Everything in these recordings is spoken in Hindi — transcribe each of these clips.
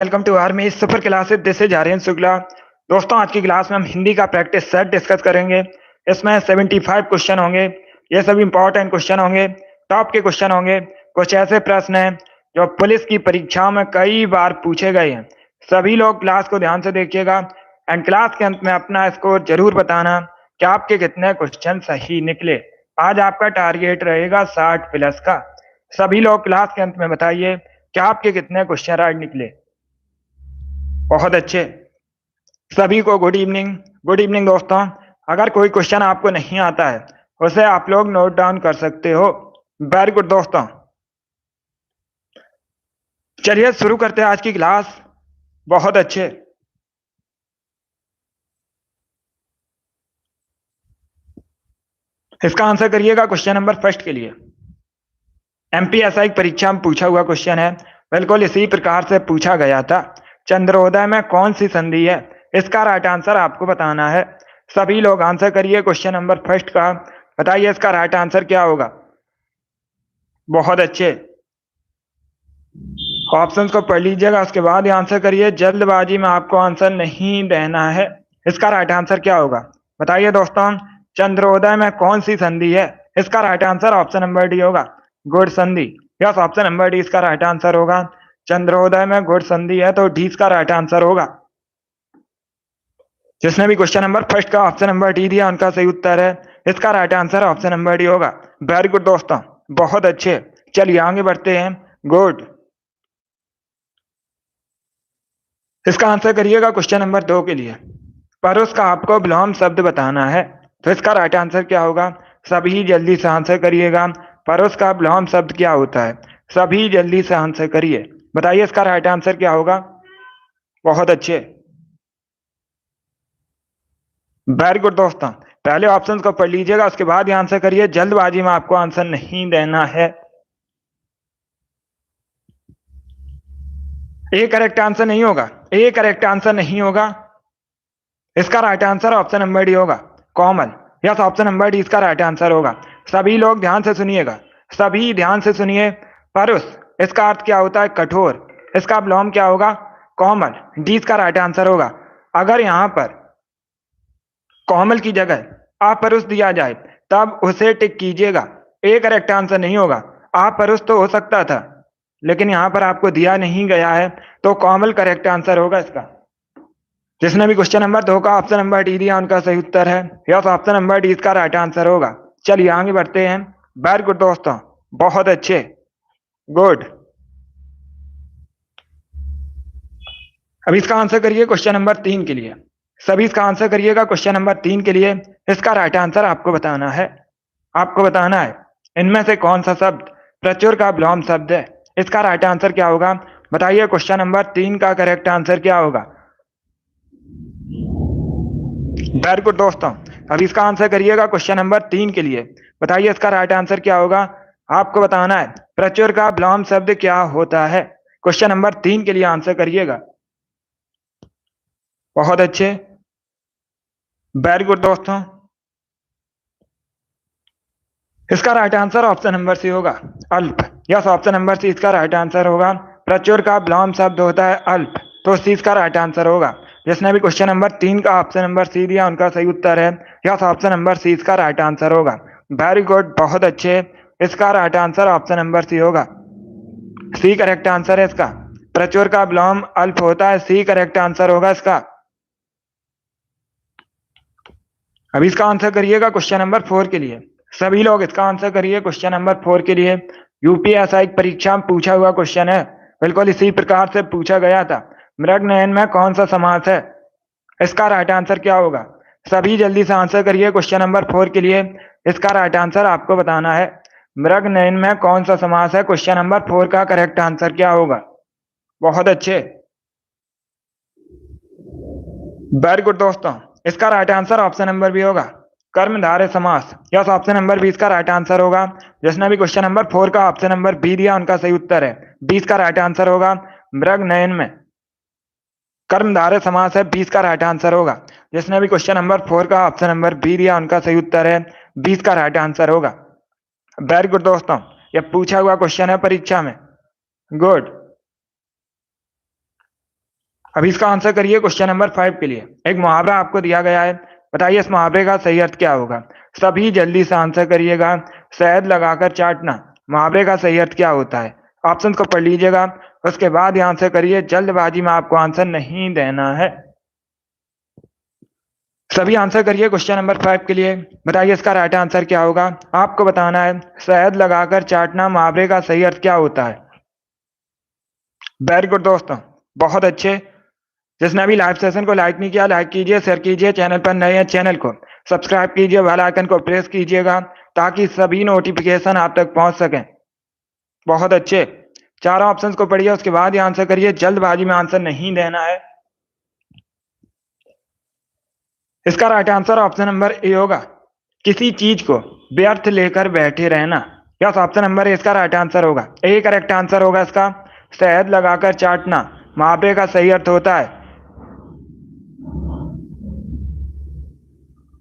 वेलकम टू आर में super classes. This is Aryan Shukla. दोस्तों, आज की क्लास में हम हिंदी का प्रैक्टिस सेट डिस्कस करेंगे। इसमें 75 क्वेश्चन होंगे। ये सब इंपॉर्टेंट क्वेश्चन होंगे, टॉप के क्वेश्चन होंगे। कुछ ऐसे प्रश्न हैं जो पुलिस की परीक्षाओं में कई बार पूछे गए हैं। सभी लोग क्लास को ध्यान से देखिएगा एंड क्लास के अंत में अपना स्कोर जरूर बताना कि आपके कितने क्वेश्चन सही निकले। आज आपका टारगेट रहेगा 60 प्लस का। सभी लोग क्लास के अंत में बताइए कि आपके कितने क्वेश्चन राइट निकले। बहुत अच्छे। सभी को गुड इवनिंग। गुड इवनिंग दोस्तों। अगर कोई क्वेश्चन आपको नहीं आता है उसे आप लोग नोट डाउन कर सकते हो। वेरी गुड दोस्तों। चलिए शुरू करते हैं आज की क्लास। बहुत अच्छे। इसका आंसर करिएगा क्वेश्चन नंबर फर्स्ट के लिए। एमपीएसआई परीक्षा में पूछा हुआ क्वेश्चन है। बिल्कुल इसी प्रकार से पूछा गया था। चंद्रोदय में कौन सी संधि है? इसका राइट आंसर आपको बताना है। सभी लोग आंसर करिए क्वेश्चन नंबर फर्स्ट का। बताइए इसका राइट आंसर क्या होगा। बहुत अच्छे। ऑप्शंस को पढ़ लीजिएगा, उसके बाद ही आंसर करिए। जल्दबाजी में आपको आंसर नहीं देना है। इसका राइट आंसर क्या होगा बताइए दोस्तों। चंद्रोदय में कौन सी संधि है? इसका right answer option number D होगा, गुड़ संधि। यस, ऑप्शन नंबर डी इसका राइट आंसर होगा। चंद्रोदय में गुड़ संधि है तो डी इसका राइट आंसर होगा। जिसने भी क्वेश्चन नंबर फर्स्ट का ऑप्शन नंबर डी दिया उनका सही उत्तर है। इसका right answer option number D होगा। वेरी गुड दोस्तों, बहुत अच्छे। चलिए आगे बढ़ते हैं। गुड। इसका आंसर करिएगा क्वेश्चन नंबर 2 के लिए। पर उसका आपको विलोम शब्द बताना है। तो इसका राइट आंसर क्या होगा? सभी जल्दी से आंसर करिएगा। पर उसका विलोम शब्द क्या होता है? सभी जल्दी से आंसर करिए। बताइए इसका राइट आंसर क्या होगा। बहुत अच्छे। वेरी गुड दोस्तों। पहले ऑप्शंस को पढ़ लीजिएगा, उसके बाद ही आंसर करिए। जल्दबाजी में आपको आंसर नहीं देना है। ए करेक्ट आंसर नहीं होगा। ए करेक्ट आंसर नहीं होगा। इसका right answer option number D होगा, common. Yes, option number D इसका राइट आंसर होगा। सभी लोग ध्यान से सुनिएगा, सभी ध्यान से सुनिए। परुष, इसका अर्थ क्या होता है? कठोर। इसका विलोम क्या होगा? कोमल। डी इसका राइट आंसर होगा। अगर यहां पर कोमल की जगह अपरुष दिया जाए तब उसे टिक कीजिएगा। ए करेक्ट आंसर नहीं होगा। अपरुष तो हो सकता था, लेकिन यहां पर आपको दिया नहीं गया है, तो कोमल करेक्ट आंसर होगा इसका। जिसने भी क्वेश्चन नंबर 2 का ऑप्शन नंबर डी दिया उनका सही उत्तर है। यस, ऑप्शन नंबर डी इसका राइट आंसर होगा। चलिए आगे बढ़ते हैं। वेरी गुड दोस्तों, बहुत अच्छे। गुड। अब इसका आंसर करिए क्वेश्चन नंबर 3 के लिए। सभी इसका आंसर करिएगा क्वेश्चन नंबर 3 के लिए। इसका राइट आंसर आपको बताना है। आपको बताना है इनमें से कौन सा शब्द प्रचुर का विलोम शब्द है। इसका राइट आंसर क्या होगा बताइए। क्वेश्चन नंबर 3 का करेक्ट आंसर क्या होगा। वेरी गुड दोस्तों। अब इसका आंसर करिएगा क्वेश्चन नंबर 3 के लिए। बताइए इसका राइट आंसर क्या होगा। आपको बताना है प्रचुर का विलोम शब्द क्या होता है। क्वेश्चन नंबर 3 के लिए आंसर करिएगा। बहुत अच्छे। वेरी गुड दोस्तों। इसका right answer option number C होगा, अल्प। यस, ऑप्शन नंबर सी इसका राइट आंसर होगा। प्रचुर का विलोम शब्द होता है अल्प, तो सी इसका राइट आंसर होगा। जिसने भी क्वेश्चन नंबर 3 का ऑप्शन नंबर सी दिया उनका सही उत्तर है। यस, ऑप्शन नंबर सी इसका राइट आंसर होगा। वेरी गुड, बहुत अच्छे। इसका right answer option number C होगा। सी करेक्ट आंसर है इसका। प्रचुर का विलोम अल्प होता है, सी करेक्ट आंसर होगा इसका। अब इसका आंसर करिएगा क्वेश्चन नंबर 4 के लिए। सभी लोग इसका आंसर करिए क्वेश्चन नंबर 4 के लिए। यूपीएसआई परीक्षा में पूछा हुआ क्वेश्चन है। बिल्कुल इसी प्रकार से पूछा गया था। मृग नयन में कौन सा समास है? इसका राइट आंसर क्या होगा? सभी जल्दी से आंसर करिए क्वेश्चन नंबर 4 के लिए। इसका राइट आंसर आपको बताना है। मृग नयन में कौन सा समास है? क्वेश्चन नंबर 4 का करेक्ट आंसर क्या होगा? बहुत अच्छे। वेरी गुड दोस्तों। इसका right answer option number B होगा, कर्मधारय समास। यस, ऑप्शन नंबर बी इसका राइट आंसर होगा। जिसने भी क्वेश्चन नंबर 4 का ऑप्शन नंबर बी दिया उनका सही उत्तर है। 20 का राइट आंसर होगा। मृग नयन में कर्मधारय समास है, 20 का राइट आंसर होगा। जिसने भी क्वेश्चन नंबर 4 का ऑप्शन नंबर बी दिया उनका सही उत्तर है। 20 का राइट आंसर होगा। वेरी गुड दोस्तों, यह पूछा हुआ क्वेश्चन है परीक्षा में। गुड। अभी इसका आंसर करिए क्वेश्चन नंबर 5 के लिए। एक मुहावरा आपको दिया गया है, बताइए इस मुहावरे का सही अर्थ क्या होगा। सभी जल्दी से आंसर करिएगा। शहद लगाकर चाटना, मुहावरे का सही अर्थ क्या होता है। ऑप्शन को पढ़ लीजिएगा, उसके बाद ही आंसर करिए। जल्दबाजी में आपको आंसर नहीं देना है। सभी आंसर करिए क्वेश्चन नंबर 5 के लिए। बताइए इसका राइट आंसर क्या होगा। आपको बताना है शहद लगाकर चाटना मुहावरे का सही अर्थ क्या होता है। वेरी गुड दोस्तों, बहुत अच्छे। जिसने अभी लाइव सेशन को लाइक नहीं किया, लाइक कीजिए, शेयर कीजिए। चैनल पर नए हैं, चैनल को सब्सक्राइब कीजिए, बेल आइकन को प्रेस कीजिएगा ताकि सभी नोटिफिकेशन आप तक पहुंच सकें। बहुत अच्छे। चारों ऑप्शंस को पढ़िए, उसके बाद ही आंसर करिए। जल्दबाजी में आंसर नहीं देना है। इसका right answer option number A होगा, किसी चीज को व्यर्थ लेकर बैठे रहना। यस, ऑप्शन नंबर ए इसका राइट आंसर होगा। ए करेक्ट आंसर होगा इसका। शहद लगाकर चाटना मुहावरे का सही अर्थ होता है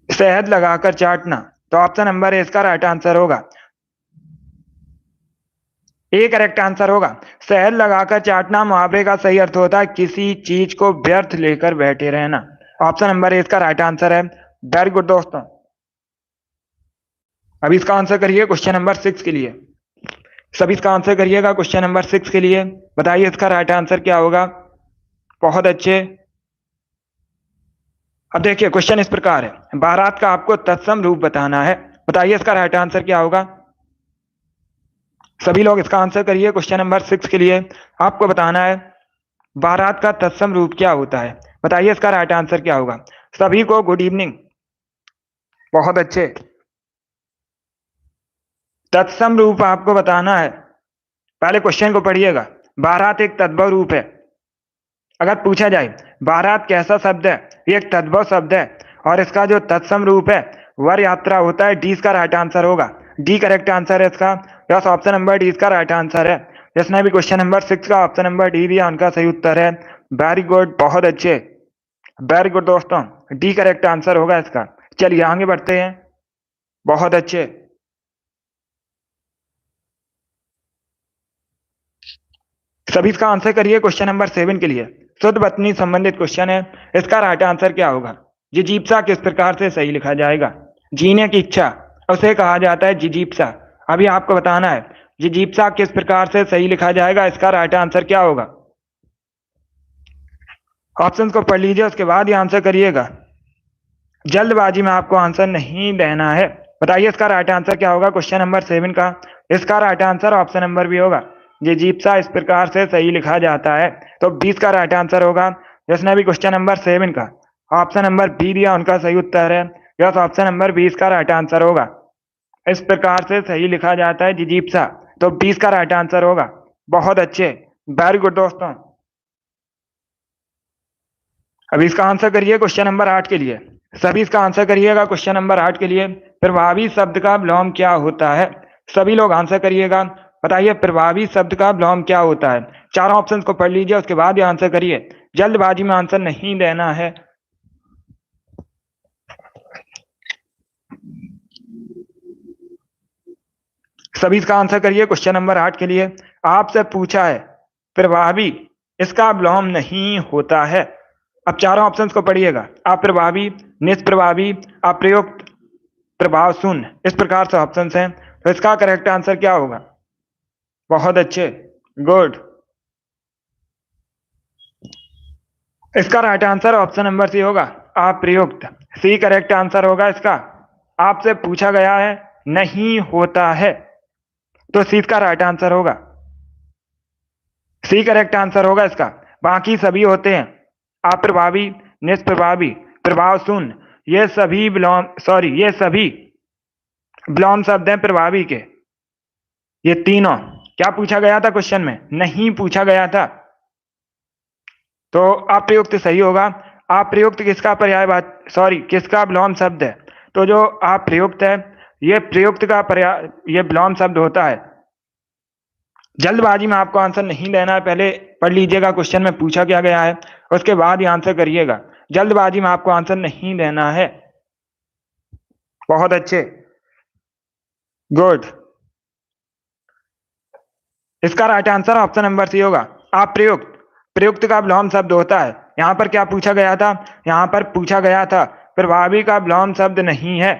शहद लगाकर चाटना। तो ऑप्शन नंबर ए इसका राइट आंसर होगा। ए करेक्ट आंसर होगा। शहद लगाकर चाटना मुहावरे का सही अर्थ होता है किसी चीज को व्यर्थ लेकर बैठे रहना। ऑप्शन नंबर ए इसका राइट आंसर है। वेरी गुड दोस्तों। अभी इसका आंसर करिए क्वेश्चन नंबर 6 के लिए। सभी इसका आंसर करिएगा क्वेश्चन नंबर 6 के लिए। बताइए इसका राइट आंसर क्या होगा। बहुत अच्छे। अब देखिए क्वेश्चन इस प्रकार है, बारात का आपको तत्सम रूप बताना है। बताइए इसका राइट आंसर क्या होगा। सभी लोग इसका आंसर करिए क्वेश्चन नंबर 6 के लिए। आपको बताना है बारात का तत्सम रूप क्या होता है। बताइए इसका राइट आंसर क्या होगा। सभी को गुड इवनिंग। बहुत अच्छे। तत्सम रूप आपको बताना है। पहले क्वेश्चन को पढ़िएगा। बारात एक तद्भव रूप है। अगर पूछा जाए बारात कैसा शब्द है, ये एक तद्भव शब्द है और इसका जो तत्सम रूप है वर यात्रा होता है। डी इसका राइट आंसर होगा। डी करेक्ट आंसर है इसका। यस, ऑप्शन नंबर डी इसका राइट आंसर है। जिसने भी क्वेश्चन नंबर 6 का ऑप्शन नंबर डी दिया उनका सही उत्तर है। वेरी गुड, बहुत अच्छे। वेरी गुड दोस्तों, डी करेक्ट आंसर होगा इसका। चलिए आगे बढ़ते हैं। बहुत अच्छे। सभी इसका आंसर करिए क्वेश्चन नंबर 7 के लिए। शुद्ध पत्नी संबंधित क्वेश्चन है। इसका राइट आंसर क्या होगा। जिजीप्सा किस प्रकार से सही लिखा जाएगा। जीने की इच्छा उसे कहा जाता है जिजीप्सा। अभी आपको बताना है जिजीप्सा किस प्रकार से सही लिखा जाएगा। इसका राइट आंसर क्या होगा। ऑप्शंस को पढ़ लीजिए, उसके बाद ही आंसर करिएगा। जल्दबाजी में आपको आंसर नहीं देना है। बताइए इसका राइट आंसर क्या होगा क्वेश्चन नंबर 7 का। इसका right answer option number B होगा। जिजीप्सा इस प्रकार से सही लिखा जाता है। तो 20 का राइट आंसर होगा। जिसने भी क्वेश्चन नंबर 7 का ऑप्शन नंबर बी दिया उनका सही उत्तर है। यस, ऑप्शन नंबर 20 का राइट आंसर होगा। इस प्रकार से सही लिखा जाता है जिजीप्सा। तो 20 का राइट आंसर होगा। बहुत अच्छे। वेरी गुड दोस्तों। अभी इसका आंसर करिए क्वेश्चन नंबर 8 के लिए। सभी इसका आंसर करिएगा क्वेश्चन नंबर 8 के लिए। प्रभावी शब्द का विलोम क्या होता है। सभी लोग आंसर करिएगा। बताइए प्रभावी शब्द का विलोम क्या होता है। चारों ऑप्शंस को पढ़ लीजिए, उसके बाद ही आंसर करिए। जल्दबाजी में आंसर नहीं देना है। सभी इसका आंसर करिए क्वेश्चन नंबर 8 के लिए। आपसे पूछा है प्रभावी, इसका विलोम नहीं होता है। अब चारों ऑप्शंस को पढ़िएगा। अप्रभावी, निष्प्रभावी, अप्रयुक्त, प्रभाव शून्य, इस प्रकार से ऑप्शंस हैं। तो इसका करेक्ट आंसर क्या होगा। बहुत अच्छे, गुड। इसका right answer option number C होगा, अप्रयुक्त। सी करेक्ट आंसर होगा इसका। आपसे पूछा गया है नहीं होता है, तो सी इसका राइट आंसर होगा। सी करेक्ट आंसर होगा इसका। बाकी सभी होते हैं अप्रभावी, निष्प्रभावी, प्रभाव शून्य। ये सभी ये सभी विलोम शब्द हैं प्रभावी के। ये तीनों क्या पूछा गया था क्वेश्चन में, नहीं पूछा गया था। तो अप्रयुक्त सही होगा। अप्रयुक्त किसका किसका विलोम शब्द है। तो जो अप्रयुक्त है ये प्रयुक्त का पर्याय, ये विलोम शब्द होता है। जल्दबाजी में आपको आंसर नहीं देना है। पहले पढ़ लीजिएगा क्वेश्चन में पूछा क्या गया है, उसके बाद ही आंसर करिएगा। जल्दबाजी में आपको आंसर नहीं देना है। बहुत अच्छे, गुड। इसका right answer option number C होगा, अप्रयुक्त। प्रयुक्त का विलोम शब्द होता है। यहाँ पर क्या पूछा गया था? यहाँ पर पूछा गया था प्रभावी का विलोम शब्द नहीं है,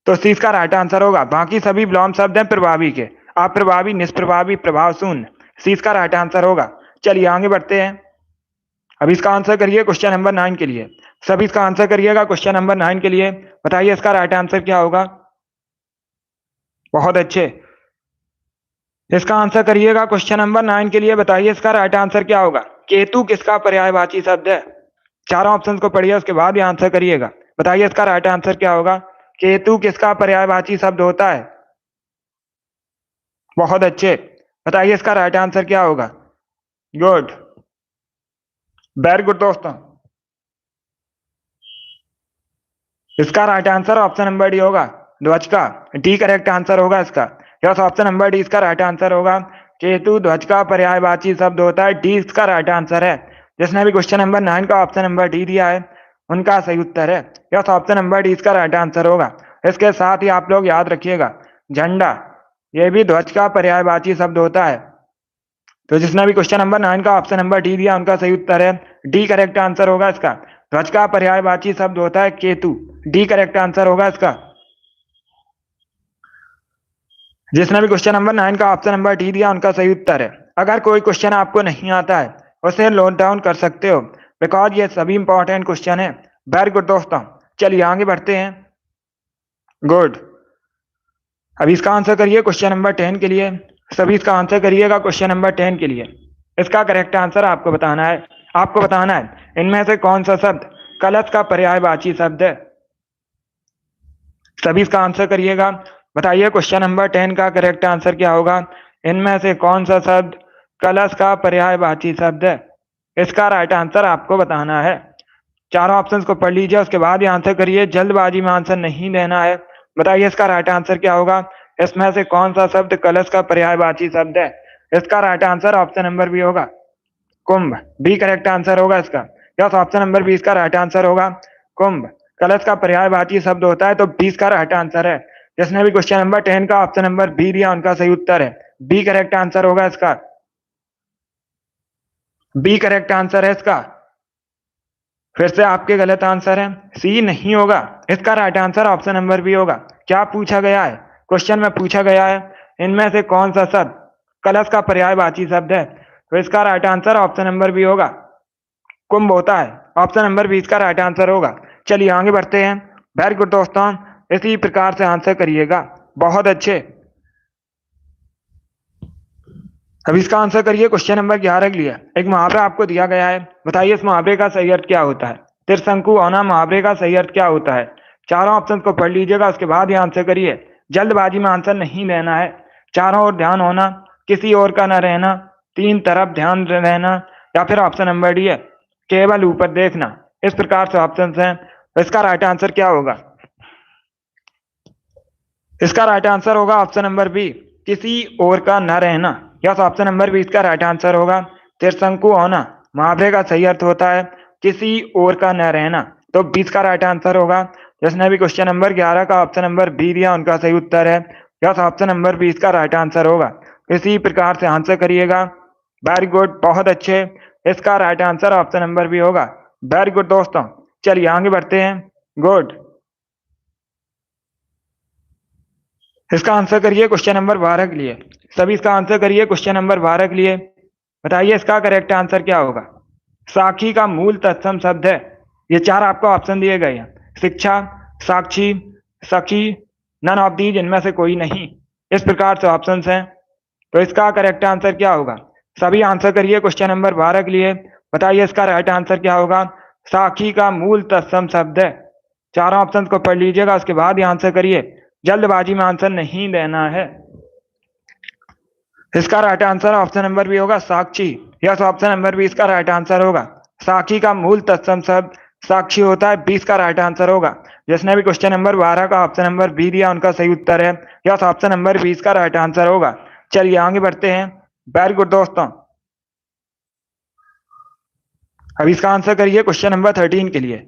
तो सी इसका राइट आंसर होगा। बाकी सभी विलोम शब्द हैं प्रभावी के, अप्रभावी, निष्प्रभावी, प्रभाव शून्य। सी इसका राइट आंसर होगा। चलिए आगे बढ़ते हैं। अब इसका आंसर करिए क्वेश्चन नंबर 9 के लिए। सभी इसका आंसर करिएगा क्वेश्चन नंबर 9 के लिए। बताइए इसका राइट आंसर क्या होगा? बहुत अच्छे, इसका आंसर करिएगा क्वेश्चन नंबर 9 के लिए। बताइए इसका राइट आंसर क्या होगा? केतु किसका पर्यायवाची शब्द है? चारों ऑप्शन को पढ़िए, उसके बाद ये आंसर करिएगा। बताइए इसका राइट आंसर क्या होगा? केतु किसका पर्यायवाची शब्द होता है? बहुत अच्छे, बताइए इसका राइट आंसर क्या होगा? गुड, वेरी गुड दोस्तों। इसका right answer option number D होगा, ध्वज का। डी करेक्ट आंसर होगा इसका। यस, ऑप्शन नंबर डी इसका राइट आंसर होगा। केतु ध्वज का पर्यायवाची शब्द होता है। डी इसका राइट आंसर है। जिसने भी क्वेश्चन नंबर 9 का ऑप्शन नंबर डी दिया है उनका सही उत्तर है। यस, ऑप्शन नंबर डी इसका राइट आंसर होगा। इसके साथ ही आप लोग याद रखिएगा, झंडा ये भी ध्वज का पर्यायवाची शब्द होता है। तो जिसने भी क्वेश्चन नंबर 9 का ऑप्शन नंबर डी दिया उनका सही उत्तर है। डी करेक्ट आंसर होगा इसका। ध्वज का पर्यायवाची शब्द होता है केतु। डी करेक्ट आंसर होगा इसका। जिसने भी क्वेश्चन नंबर 9 का ऑप्शन नंबर डी दिया उनका सही उत्तर है। अगर कोई क्वेश्चन आपको नहीं आता है उसे नोट डाउन कर सकते हो, बिकॉज ये सभी इंपॉर्टेंट क्वेश्चन है। वेरी गुड दोस्तों, चलिए आगे बढ़ते हैं। गुड, अभी इसका आंसर करिए क्वेश्चन नंबर 10 के लिए। सभी इसका आंसर करिएगा क्वेश्चन नंबर 10 के लिए। इसका करेक्ट आंसर आपको बताना है। आपको बताना है इनमें से कौन सा शब्द कलश का पर्यायवाची शब्द है। सभी इसका आंसर करिएगा। बताइए क्वेश्चन नंबर 10 का करेक्ट आंसर क्या होगा? इनमें से कौन सा शब्द कलश का पर्यायवाची शब्द है? इसका राइट आंसर आपको बताना है। चारों ऑप्शंस को पढ़ लीजिए, उसके बाद ये आंसर करिए। जल्दबाजी में आंसर नहीं देना है। बताइए इसका राइट आंसर क्या होगा? इसमें से कौन सा शब्द कलश का पर्यायवाची शब्द है? इसका right answer option number B होगा, कुंभ। बी करेक्ट आंसर होगा इसका। यस, ऑप्शन नंबर बी इसका राइट आंसर होगा, कुंभ। कलश का पर्यायवाची शब्द होता है, तो 20 का राइट आंसर है। जिसने भी क्वेश्चन नंबर 10 का ऑप्शन नंबर बी दिया उनका सही उत्तर है। बी करेक्ट आंसर होगा इसका। बी करेक्ट आंसर है इसका। फिर से आपके गलत आंसर है, सी नहीं होगा। इसका right answer option number B होगा। क्या पूछा गया है? क्वेश्चन में पूछा गया है इनमें से कौन सा शब्द कलश का पर्यायवाची शब्द है, तो इसका right answer option number B होगा, कुंभ होता है। ऑप्शन नंबर बी इसका राइट आंसर होगा। चलिए आगे बढ़ते हैं। वेरी गुड दोस्तों, इसी प्रकार से आंसर करिएगा। बहुत अच्छे, अब इसका आंसर करिए क्वेश्चन नंबर 11 के लिए। एक मुहावरा आपको दिया गया है। बताइए इस मुहावरे का सही अर्थ क्या होता है? त्रिशंकु होना मुहावरे का सही अर्थ क्या होता है? चारों ऑप्शन को पढ़ लीजिएगा, उसके बाद ये आंसर करिए। जल्दबाजी में आंसर नहीं देना है। चारों ओर ध्यान होना, किसी और का न रहना, तीन तरफ ध्यान रहना, या फिर ऑप्शन नंबर डी है केवल ऊपर देखना। इस प्रकार से ऑप्शन है। तो इसका राइट आंसर क्या होगा? इसका राइट आंसर होगा ऑप्शन नंबर बी, किसी और का न रहना। यस, ऑप्शन नंबर बी इसका राइट आंसर होगा। त्रिशंकु होना मुहावरे का सही अर्थ होता है किसी और का न रहना, तो 20 का राइट आंसर होगा। जिसने भी क्वेश्चन नंबर 11 का ऑप्शन नंबर बी दिया उनका सही उत्तर है। यस, ऑप्शन नंबर बी इसका राइट आंसर होगा। इसी प्रकार से आंसर करिएगा। वेरी गुड, बहुत अच्छे। इसका right answer option number B होगा। वेरी गुड दोस्तों, चलिए आगे बढ़ते हैं। गुड, इसका आंसर करिए क्वेश्चन नंबर 12 के लिए। सभी इसका आंसर करिए क्वेश्चन नंबर 12 के लिए। बताइए इसका करेक्ट आंसर क्या होगा? साखी का मूल तत्सम शब्द है। ये चार आपको ऑप्शन दिए गए हैं, शिक्षा, साक्षी, सखी, नन ऑफ दीज, इनमें से कोई नहीं। इस प्रकार से ऑप्शन हैं। तो इसका करेक्ट आंसर क्या होगा? सभी आंसर करिए क्वेश्चन नंबर 12 के लिए। बताइए इसका राइट आंसर क्या होगा? साखी का मूल तत्सम शब्द है। चारों ऑप्शन को पढ़ लीजिएगा, उसके बाद ही आंसर करिए। जल्दबाजी में आंसर नहीं देना है। इसका right answer option number B होगा, साक्षी। यस, ऑप्शन नंबर बी इसका राइट आंसर होगा। साक्षी का मूल तत्सम शब्द साक्षी होता है। 20 का राइट आंसर होगा। जिसने भी क्वेश्चन नंबर 12 का ऑप्शन नंबर बी दिया उनका सही उत्तर है। यस, ऑप्शन नंबर 20 का राइट आंसर होगा। चलिए आगे बढ़ते हैं। वेरी गुड दोस्तों, अब इसका आंसर करिए क्वेश्चन नंबर 13 के लिए।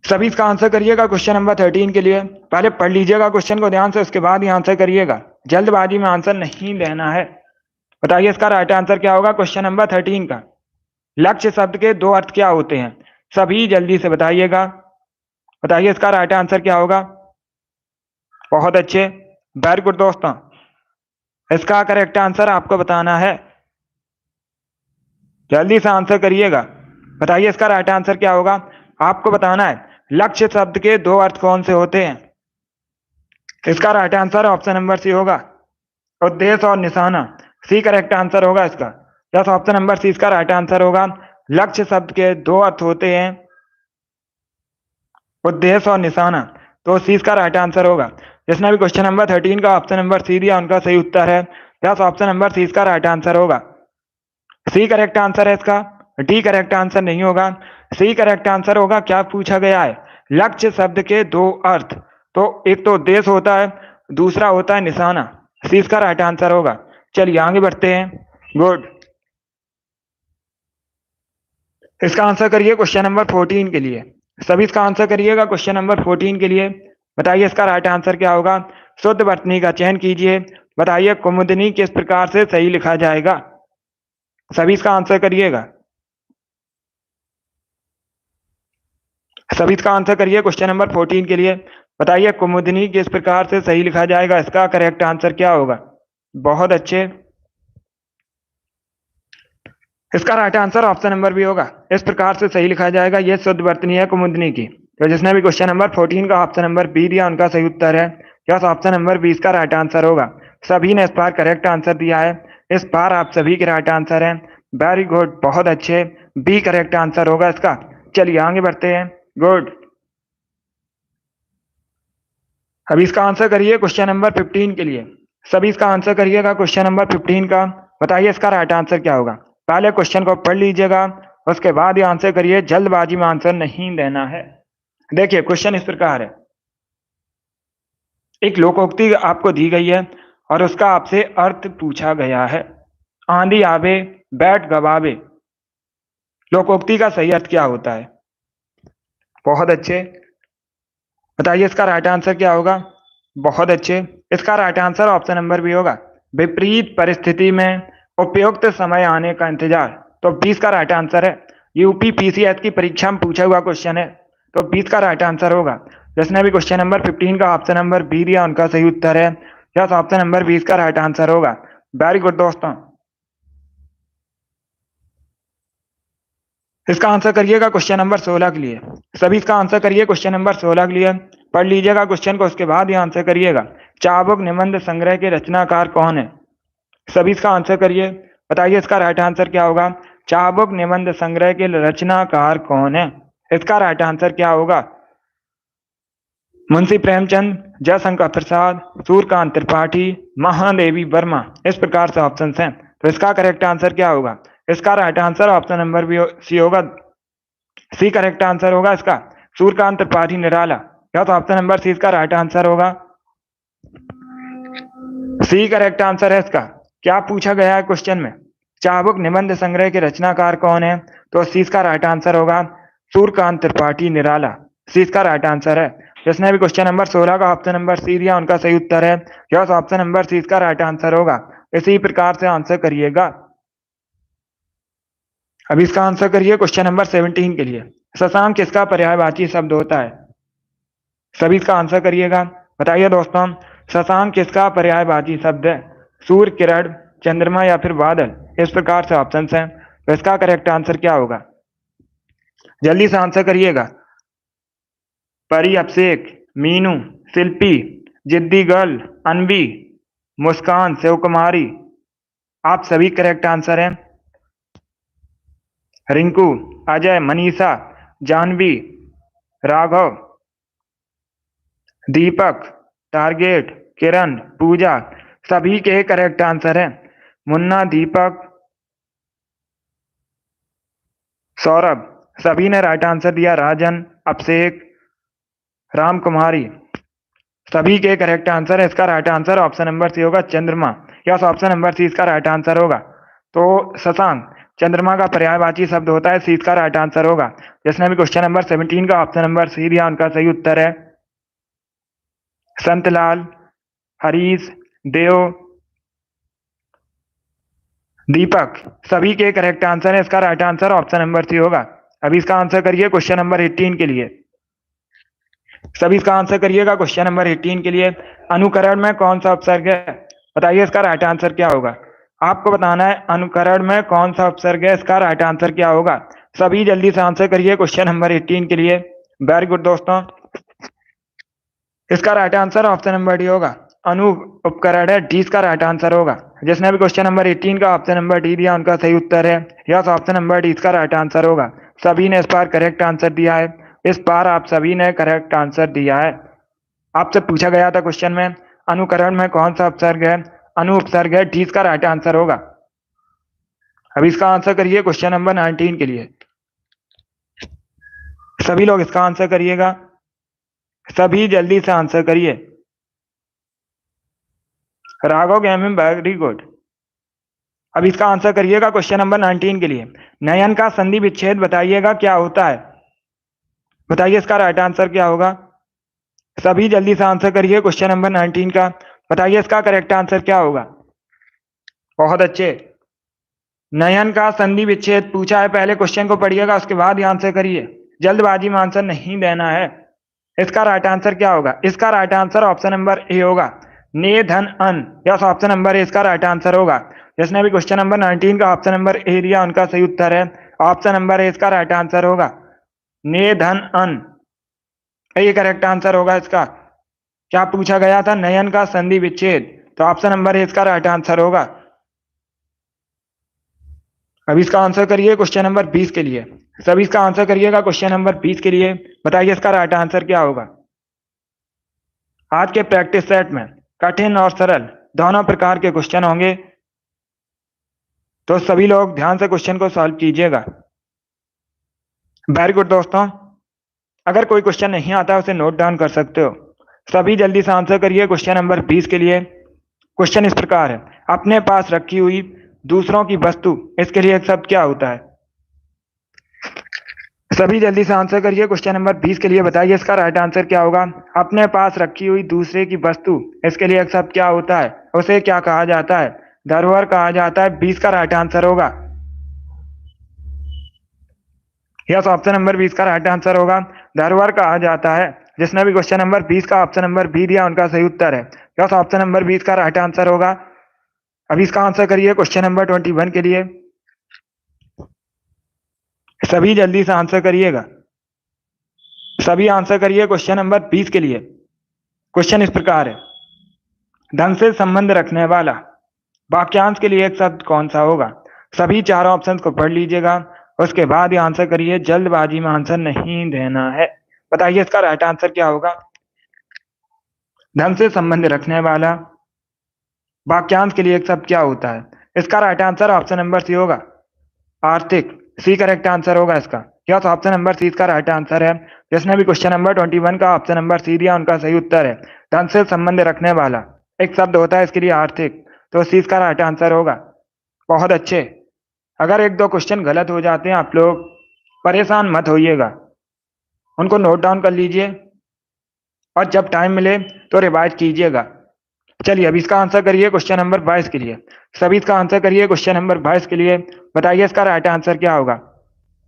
सभी इसका आंसर करिएगा क्वेश्चन नंबर 13 के लिए। पहले पढ़ लीजिएगा क्वेश्चन को ध्यान से, उसके बाद ही आंसर करिएगा। जल्दबाजी में आंसर नहीं देना है। बताइए इसका राइट आंसर क्या होगा क्वेश्चन नंबर 13 का। लक्ष्य शब्द के दो अर्थ क्या होते हैं? सभी जल्दी से बताइएगा। बताइए इसका राइट आंसर क्या होगा। बहुत अच्छे, वेरी गुड दोस्तों। इसका करेक्ट आंसर आपको बताना है, जल्दी से आंसर करिएगा। बताइए इसका राइट आंसर क्या होगा, आपको बताना है। लक्ष्य शब्द के दो अर्थ कौन से होते हैं? इसका right answer option number C होगा, उद्देश्य और निशाना। सी करेक्ट आंसर होगा इसका। यस, ऑप्शन नंबर सी इसका राइट आंसर होगा। लक्ष्य शब्द के दो अर्थ होते हैं, उद्देश्य और निशाना। तो सी इसका राइट आंसर होगा। जिसने भी क्वेश्चन नंबर 13 का ऑप्शन नंबर सी दिया उनका सही उत्तर है। यस, ऑप्शन नंबर सी इसका राइट आंसर होगा। सी करेक्ट आंसर है इसका, डी करेक्ट आंसर नहीं होगा। सी करेक्ट आंसर होगा। क्या पूछा गया है? लक्ष्य शब्द के दो अर्थ, तो एक तो उद्देश्य होता है, दूसरा होता है निशाना। सी इसका राइट आंसर होगा। चलिए आगे बढ़ते हैं। गुड, इसका आंसर करिए क्वेश्चन नंबर 14 के लिए। सभी इसका आंसर करिएगा क्वेश्चन नंबर 14 के लिए। बताइए इसका राइट आंसर क्या होगा। शुद्ध वर्तनी का चयन कीजिए। बताइए कुमुदनी किस प्रकार से सही लिखा जाएगा। सभी इसका आंसर करिएगा। सभी इसका आंसर करिए क्वेश्चन नंबर 14 के लिए। बताइए कुमुदनी किस प्रकार से सही लिखा जाएगा। इसका करेक्ट आंसर क्या होगा। बहुत अच्छे, इसका right answer option number B होगा। इस प्रकार से सही लिखा जाएगा। यह शुद्ध वर्तनी है कुमुदनी की। तो जिसने भी क्वेश्चन नंबर 14 का ऑप्शन नंबर बी दिया उनका सही उत्तर है। यस, ऑप्शन नंबर बी इसका राइट आंसर होगा। सभी ने इस बार करेक्ट आंसर दिया है। इस बार आप सभी के राइट आंसर हैं। वेरी गुड, बहुत अच्छे। बी करेक्ट आंसर होगा इसका। चलिए आगे बढ़ते हैं। गुड, अभी इसका आंसर करिए क्वेश्चन नंबर 15 के लिए। सभी इसका आंसर करिएगा क्वेश्चन नंबर 15 का। बताइए इसका राइट आंसर क्या होगा। पहले क्वेश्चन को पढ़ लीजिएगा, उसके बाद ये आंसर करिए। जल्दबाजी में आंसर नहीं देना है। देखिए क्वेश्चन इस प्रकार है। एक लोकोक्ति आपको दी गई है और उसका आपसे अर्थ पूछा गया है। आंधी आवे बैठ गवावे, लोकोक्ति का सही अर्थ क्या होता है? बहुत अच्छे, बताइए इसका राइट आंसर क्या होगा। बहुत अच्छे, इसका right answer option number B होगा। विपरीत परिस्थिति में उपयुक्त समय आने का इंतजार। तो 20 का राइट आंसर है। यूपी पीसीएस की परीक्षा में पूछा हुआ क्वेश्चन है, तो 20 का राइट आंसर होगा। जिसने भी क्वेश्चन नंबर 15 का ऑप्शन नंबर बी दिया उनका सही उत्तर है। यस, ऑप्शन नंबर 20 का राइट आंसर होगा। वेरी गुड दोस्तों, इसका आंसर करिएगा क्वेश्चन नंबर 16 के लिए। सभी इसका आंसर करिए क्वेश्चन नंबर 16 के लिए। पढ़ लीजिएगा क्वेश्चन को, उसके बाद ही आंसर करिएगा। चाबुक निबंध संग्रह के रचनाकार कौन है? सभी इसका आंसर करिए। बताइए इसका राइट आंसर क्या होगा। चाबुक निबंध संग्रह के रचनाकार कौन है? इसका राइट आंसर क्या होगा। मुंशी प्रेमचंद, जयशंकर प्रसाद, सूर्यकांत त्रिपाठी, महादेवी वर्मा। इस प्रकार से ऑप्शन हैं। तो इसका करेक्ट आंसर क्या होगा। इसका right answer option number B C होगा। सी करेक्ट आंसर होगा इसका। सूर्यकांत त्रिपाठी निराला। या तो ऑप्शन नंबर सी इसका राइट आंसर होगा। सी करेक्ट आंसर है इसका। क्या पूछा गया है क्वेश्चन में? चाबुक निबंध संग्रह के रचनाकार कौन है? तो सी इसका राइट आंसर होगा सूर्यकांत त्रिपाठी निराला। सी इसका राइट आंसर है। जिसने भी क्वेश्चन नंबर 16 का ऑप्शन नंबर सी दिया उनका सही उत्तर है। यस, ऑप्शन नंबर सी इसका राइट आंसर होगा। इसी प्रकार से आंसर करिएगा। अभी इसका आंसर करिए क्वेश्चन नंबर 17 के लिए। शशांक किसका पर्यायवाची शब्द होता है? सभी इसका आंसर करिएगा। बताइए दोस्तों, शशांक किसका पर्यायवाची शब्द है? सूर्य, किरण, चंद्रमा या फिर बादल। इस प्रकार से ऑप्शन हैं। तो इसका करेक्ट आंसर क्या होगा। जल्दी से आंसर करिएगा। परी, अभिषेक, मीनू, शिल्पी, जिद्दी गर्ल, अनवी, मुस्कान, शिव कुमारी। आप सभी करेक्ट आंसर हैं। रिंकू, अजय, मनीषा, जानवी, राघव, दीपक, टारगेट, किरण, पूजा। सभी के करेक्ट आंसर हैं। मुन्ना, दीपक, सौरभ, सभी ने राइट आंसर दिया। राजन, अभिषेक, राम कुमारी, सभी के करेक्ट आंसर है। इसका right answer option number C होगा, चंद्रमा। यस, ऑप्शन नंबर सी इसका राइट आंसर होगा। तो शशांक चंद्रमा का पर्यायवाची शब्द होता है। सी इसका राइट आंसर होगा। जिसने भी क्वेश्चन नंबर 17 का ऑप्शन नंबर सी दिया उनका सही उत्तर है। संतलाल, हरीश, देव, दीपक, सभी के करेक्ट आंसर है। इसका right answer option number C होगा। अभी इसका आंसर करिए क्वेश्चन नंबर 18 के लिए। सभी इसका आंसर करिएगा क्वेश्चन नंबर 18 के लिए। अनुकरण में कौन सा उपसर्ग है? बताइए इसका राइट आंसर क्या होगा। आपको बताना है अनुकरण में कौन सा उपसर्ग है, इसका राइट आंसर क्या होगा। सभी जल्दी से आंसर करिए क्वेश्चन नंबर 18 के लिए। वेरी गुड दोस्तों, इसका right answer option number D होगा। अनु उपकरण है, डी इसका राइट आंसर होगा। जिसने भी क्वेश्चन नंबर 18 का ऑप्शन नंबर डी दिया उनका सही उत्तर है। यस, ऑप्शन नंबर डी इसका राइट आंसर होगा। सभी ने इस बार करेक्ट आंसर दिया है। इस बार आप सभी ने करेक्ट आंसर दिया है। आपसे पूछा गया था क्वेश्चन में अनुकरण में कौन सा उपसर्ग है, अनु उपसर्ग है, डी इसका राइट आंसर होगा। अभी इसका आंसर करिए क्वेश्चन नंबर 19 के लिए। सभी लोग इसका आंसर करिएगा, सभी जल्दी से आंसर करिए। Raghav gaming, very good. अब इसका आंसर करिएगा क्वेश्चन नंबर 19 के लिए। नयन का संधि विच्छेद बताइएगा क्या होता है। बताइए इसका राइट आंसर क्या होगा। सभी जल्दी से आंसर करिए क्वेश्चन नंबर 19 का। बताइए इसका करेक्ट आंसर क्या होगा। बहुत अच्छे। नयन का संधि विच्छेद पूछा है, पहले क्वेश्चन को पढ़िएगा उसके बाद ही आंसर करिए। जल्दबाजी में आंसर नहीं देना है। इसका राइट आंसर क्या होगा। इसका right answer option number A होगा, ने धन अन। यस, ऑप्शन नंबर ए इसका राइट आंसर होगा। जिसने भी क्वेश्चन नंबर 19 का ऑप्शन नंबर ए दिया उनका सही उत्तर है। ऑप्शन नंबर ए इसका राइट आंसर होगा, ने धन अन। ये करेक्ट आंसर होगा इसका। क्या पूछा गया था, नयन का संधि विच्छेद, तो ऑप्शन नंबर ए इसका राइट आंसर होगा। अब इसका आंसर करिए क्वेश्चन नंबर 20 के लिए। सभी इसका आंसर करिएगा क्वेश्चन नंबर 20 के लिए। बताइए इसका राइट आंसर क्या होगा। आज के प्रैक्टिस सेट में कठिन और सरल दोनों प्रकार के क्वेश्चन होंगे, तो सभी लोग ध्यान से क्वेश्चन को सॉल्व कीजिएगा। वेरी गुड दोस्तों, अगर कोई क्वेश्चन नहीं आता उसे नोट डाउन कर सकते हो। सभी जल्दी से आंसर करिए क्वेश्चन नंबर 20 के लिए। क्वेश्चन इस प्रकार है, अपने पास रखी हुई दूसरों की वस्तु, इसके लिए एक शब्द क्या होता है। सभी जल्दी से आंसर करिए क्वेश्चन नंबर 20 के लिए। बताइए इसका राइट आंसर क्या होगा। अपने पास रखी हुई दूसरे की वस्तु, इसके लिए एक शब्द क्या होता है, उसे क्या कहा जाता है। धरोहर कहा जाता है। 20 का राइट आंसर होगा। यस, ऑप्शन नंबर 20 का राइट आंसर होगा, धरोहर कहा जाता है। जिसने भी क्वेश्चन नंबर 20 का ऑप्शन नंबर बी दिया उनका सही उत्तर है। यस, ऑप्शन नंबर 20 का राइट आंसर होगा। अभी इसका आंसर करिए क्वेश्चन नंबर 21 के लिए। सभी जल्दी से आंसर करिएगा। सभी आंसर करिए क्वेश्चन नंबर 20 के लिए। क्वेश्चन इस प्रकार है, धन से संबंध रखने वाला वाक्यांश के लिए एक शब्द कौन सा होगा। सभी चारों ऑप्शंस को पढ़ लीजिएगा, उसके बाद ही आंसर करिए। जल्दबाजी में आंसर नहीं देना है। बताइए इसका राइट आंसर क्या होगा। धन से संबंध रखने वाला वाक्यांश के लिए एक शब्द क्या होता है। इसका right answer option number C होगा, आर्थिक। सी करेक्ट आंसर होगा इसका। यस, ऑप्शन नंबर सी इसका राइट आंसर है। जिसने भी क्वेश्चन नंबर 21 का ऑप्शन नंबर सी दिया उनका सही उत्तर है। धन से संबंध रखने वाला एक शब्द होता है, इसके लिए आर्थिक, तो सी इसका राइट आंसर होगा। बहुत अच्छे। अगर एक दो क्वेश्चन गलत हो जाते हैं आप लोग परेशान मत होइएगा, उनको नोट डाउन कर लीजिए और जब टाइम मिले तो रिवाइज कीजिएगा। चलिए अब इसका आंसर करिए क्वेश्चन नंबर 22 के लिए। सभी इसका आंसर करिए क्वेश्चन नंबर 22 के लिए। बताइए इसका राइट आंसर क्या होगा।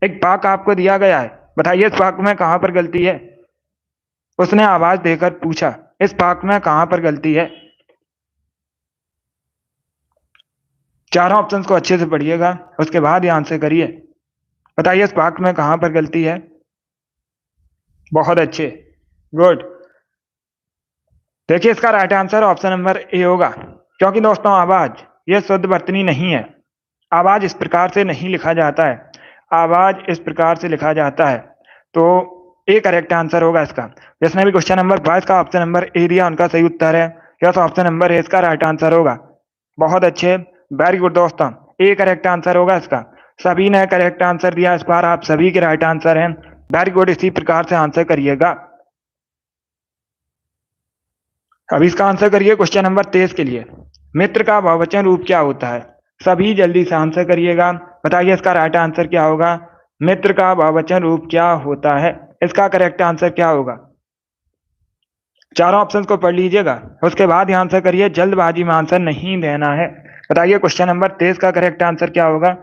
एक वाक्य आपको दिया गया है, बताइए इस वाक्य में कहां पर गलती है। उसने आवाज देकर पूछा, इस वाक्य में कहां पर गलती है। चारों ऑप्शंस को अच्छे से पढ़िएगा, उसके बाद ही आंसर करिए। बताइए इस वाक्य में कहां पर गलती है। बहुत अच्छे, गुड। देखिए इसका right answer option number A होगा, क्योंकि दोस्तों आवाज यह शुद्ध वर्तनी नहीं है। आवाज इस प्रकार से नहीं लिखा जाता है, आवाज इस प्रकार से लिखा जाता है। तो ए करेक्ट आंसर होगा इसका। जिसने भी क्वेश्चन नंबर 22 का ऑप्शन नंबर ए दिया उनका सही उत्तर है। यस, ऑप्शन नंबर ए इसका राइट आंसर होगा। बहुत अच्छे, वेरी गुड दोस्तों, ए करेक्ट आंसर होगा इसका। सभी ने करेक्ट आंसर दिया, इस बार आप सभी के राइट आंसर हैं। वेरी गुड, इसी प्रकार से आंसर करिएगा। अब इसका आंसर करिए क्वेश्चन नंबर 23 के लिए। मित्र का बहुवचन रूप क्या होता है। सभी जल्दी से आंसर करिएगा। बताइए इसका राइट आंसर क्या होगा। मित्र का बहुवचन रूप क्या होता है, इसका करेक्ट आंसर क्या होगा। चारों ऑप्शंस को पढ़ लीजिएगा, उसके बाद ही आंसर करिए। जल्दबाजी में आंसर नहीं देना है। बताइए क्वेश्चन नंबर 23 का करेक्ट आंसर क्या होगा।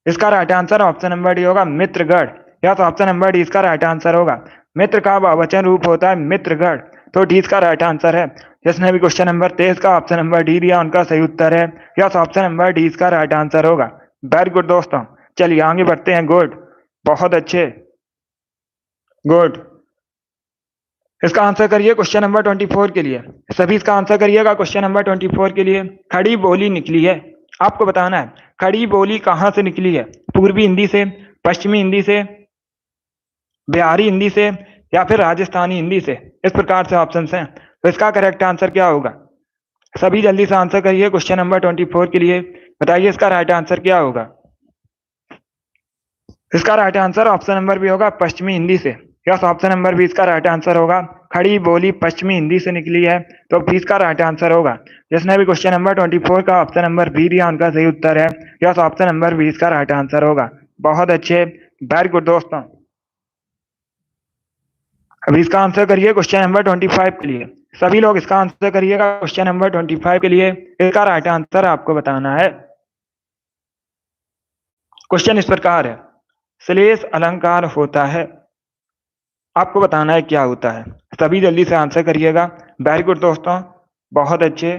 इसका right answer option number D होगा मित्रगढ़। यस, ऑप्शन नंबर डी इसका राइट आंसर होगा। मित्र का बहुवचन रूप होता है मित्रगढ़, तो डी इसका राइट आंसर है। जिसने भी क्वेश्चन नंबर 23 का ऑप्शन नंबर डी दिया उनका सही उत्तर है। यस, ऑप्शन नंबर डी इसका राइट आंसर होगा। वेरी गुड दोस्तों, चलिए आगे बढ़ते हैं। गुड, बहुत अच्छे, गुड। इसका आंसर करिए क्वेश्चन नंबर 24 के लिए। सभी इसका आंसर करिएगा क्वेश्चन नंबर 24 के लिए। खड़ी बोली निकली है, आपको बताना है खड़ी बोली कहां से निकली है। पूर्वी हिंदी से, पश्चिमी हिंदी से, बिहारी हिंदी से, या फिर राजस्थानी हिंदी से। इस प्रकार से ऑप्शन हैं, तो इसका करेक्ट आंसर क्या होगा। सभी जल्दी से आंसर करिए क्वेश्चन नंबर 24 के लिए। बताइए इसका राइट आंसर क्या होगा। इसका right answer option number B होगा पश्चिमी हिंदी से। यस, ऑप्शन नंबर बी इसका राइट आंसर होगा। खड़ी बोली पश्चिमी हिंदी से निकली है, तो बी इसका राइट आंसर होगा। जिसने भी क्वेश्चन नंबर 24 का ऑप्शन नंबर बी दिया उनका सही उत्तर है। यस, ऑप्शन नंबर बी इसका राइट आंसर होगा। बहुत अच्छे, वेरी गुड दोस्तों। अभी इसका आंसर करिए क्वेश्चन नंबर 25 के लिए। सभी लोग इसका आंसर करिएगा क्वेश्चन नंबर 25 के लिए। इसका राइट आंसर आपको बताना है। क्वेश्चन इस प्रकार है, श्लेष अलंकार होता है, आपको बताना है क्या होता है। सभी जल्दी से आंसर करिएगा। वेरी गुड दोस्तों, बहुत अच्छे,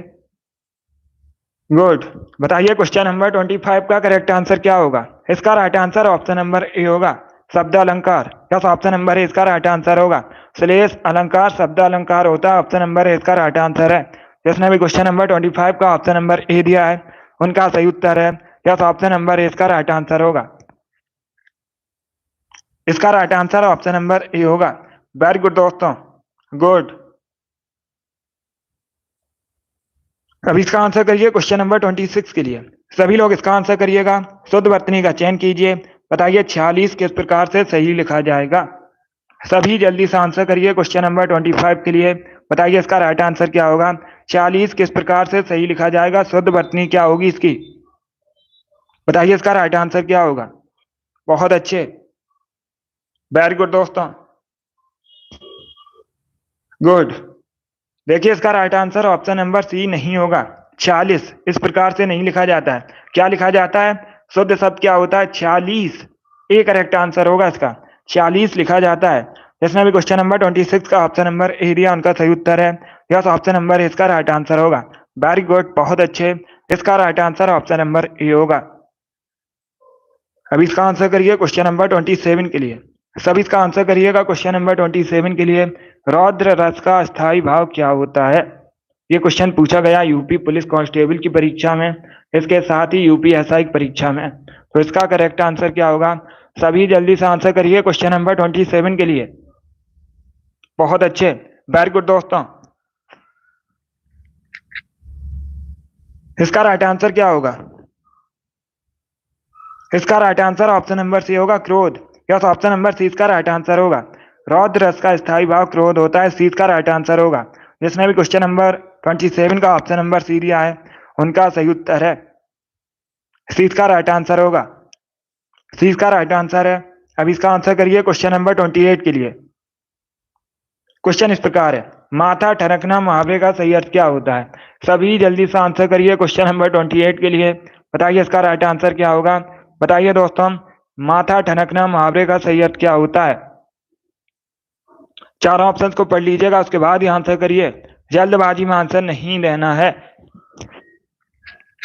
गुड। बताइए क्वेश्चन नंबर 25 का करेक्ट आंसर क्या होगा। इसका right answer option number A होगा शब्द अलंकार। यस, ऑप्शन नंबर ए इसका राइट आंसर होगा। श्लेष अलंकार शब्द अलंकार होता है, ऑप्शन नंबर ए इसका राइट आंसर है। जिसने भी क्वेश्चन नंबर 25 का ऑप्शन नंबर ए दिया है उनका सही उत्तर है। यस, ऑप्शन नंबर ए इसका राइट आंसर होगा। इसका right answer option number A होगा। वेरी गुड दोस्तों, गुड। अब इसका आंसर करिए क्वेश्चन नंबर 26 के लिए। सभी लोग इसका आंसर करिएगा। शुद्ध वर्तनी का चयन कीजिए। बताइए 46 किस प्रकार से सही लिखा जाएगा। सभी जल्दी से आंसर करिए क्वेश्चन नंबर 25 के लिए। बताइए इसका राइट आंसर क्या होगा। 46 किस प्रकार से सही लिखा जाएगा, शुद्ध वर्तनी क्या होगी इसकी। बताइए इसका राइट आंसर क्या होगा। बहुत अच्छे, वेरी गुड दोस्तों, गुड। देखिए इसका right answer option number C नहीं होगा। 46 इस प्रकार से नहीं लिखा जाता है। क्या लिखा जाता है, शुद्ध शब्द क्या होता है 46। ए करेक्ट आंसर होगा इसका, 46 लिखा जाता है। जिसने भी क्वेश्चन नंबर 26 का ऑप्शन नंबर ए दिया उनका सही उत्तर है। यस, ऑप्शन नंबर ए इसका राइट आंसर होगा। वेरी गुड, बहुत अच्छे। इसका right answer option number A होगा। अभी इसका आंसर करिए क्वेश्चन नंबर 27 के लिए। सब इसका आंसर करिएगा क्वेश्चन नंबर 27 के लिए। रौद्र रस का स्थायी भाव क्या होता है। ये क्वेश्चन पूछा गया यूपी पुलिस कांस्टेबल की परीक्षा में, इसके साथ ही यूपी एसआई की परीक्षा में। तो इसका करेक्ट आंसर क्या होगा। सभी जल्दी से आंसर करिए क्वेश्चन नंबर 27 के लिए। बहुत अच्छे, वेरी गुड दोस्तों। इसका राइट आंसर क्या होगा। इसका right answer option number C होगा क्रोध। यस, ऑप्शन नंबर सी इसका राइट आंसर होगा। रौद्र रस का स्थायी भाव क्रोध होता है, सी इसका राइट आंसर होगा। जिसने भी क्वेश्चन नंबर 27 का ऑप्शन नंबर सी दिया है उनका सही उत्तर है। सी इसका राइट आंसर होगा। सी इसका राइट आंसर है। अब इसका आंसर करिए क्वेश्चन नंबर 28 के लिए। क्वेश्चन इस प्रकार है, माथा ठनकना मुहावरे का सही अर्थ क्या होता है। सभी जल्दी से आंसर करिए क्वेश्चन नंबर 28 के लिए। बताइए इसका राइट आंसर क्या होगा। बताइए दोस्तों, माथा ठनकना मुहावरे का सही अर्थ क्या होता है। चारों ऑप्शंस को पढ़ लीजिएगा, उसके बाद ही आंसर करिए। जल्दबाजी में आंसर नहीं देना है।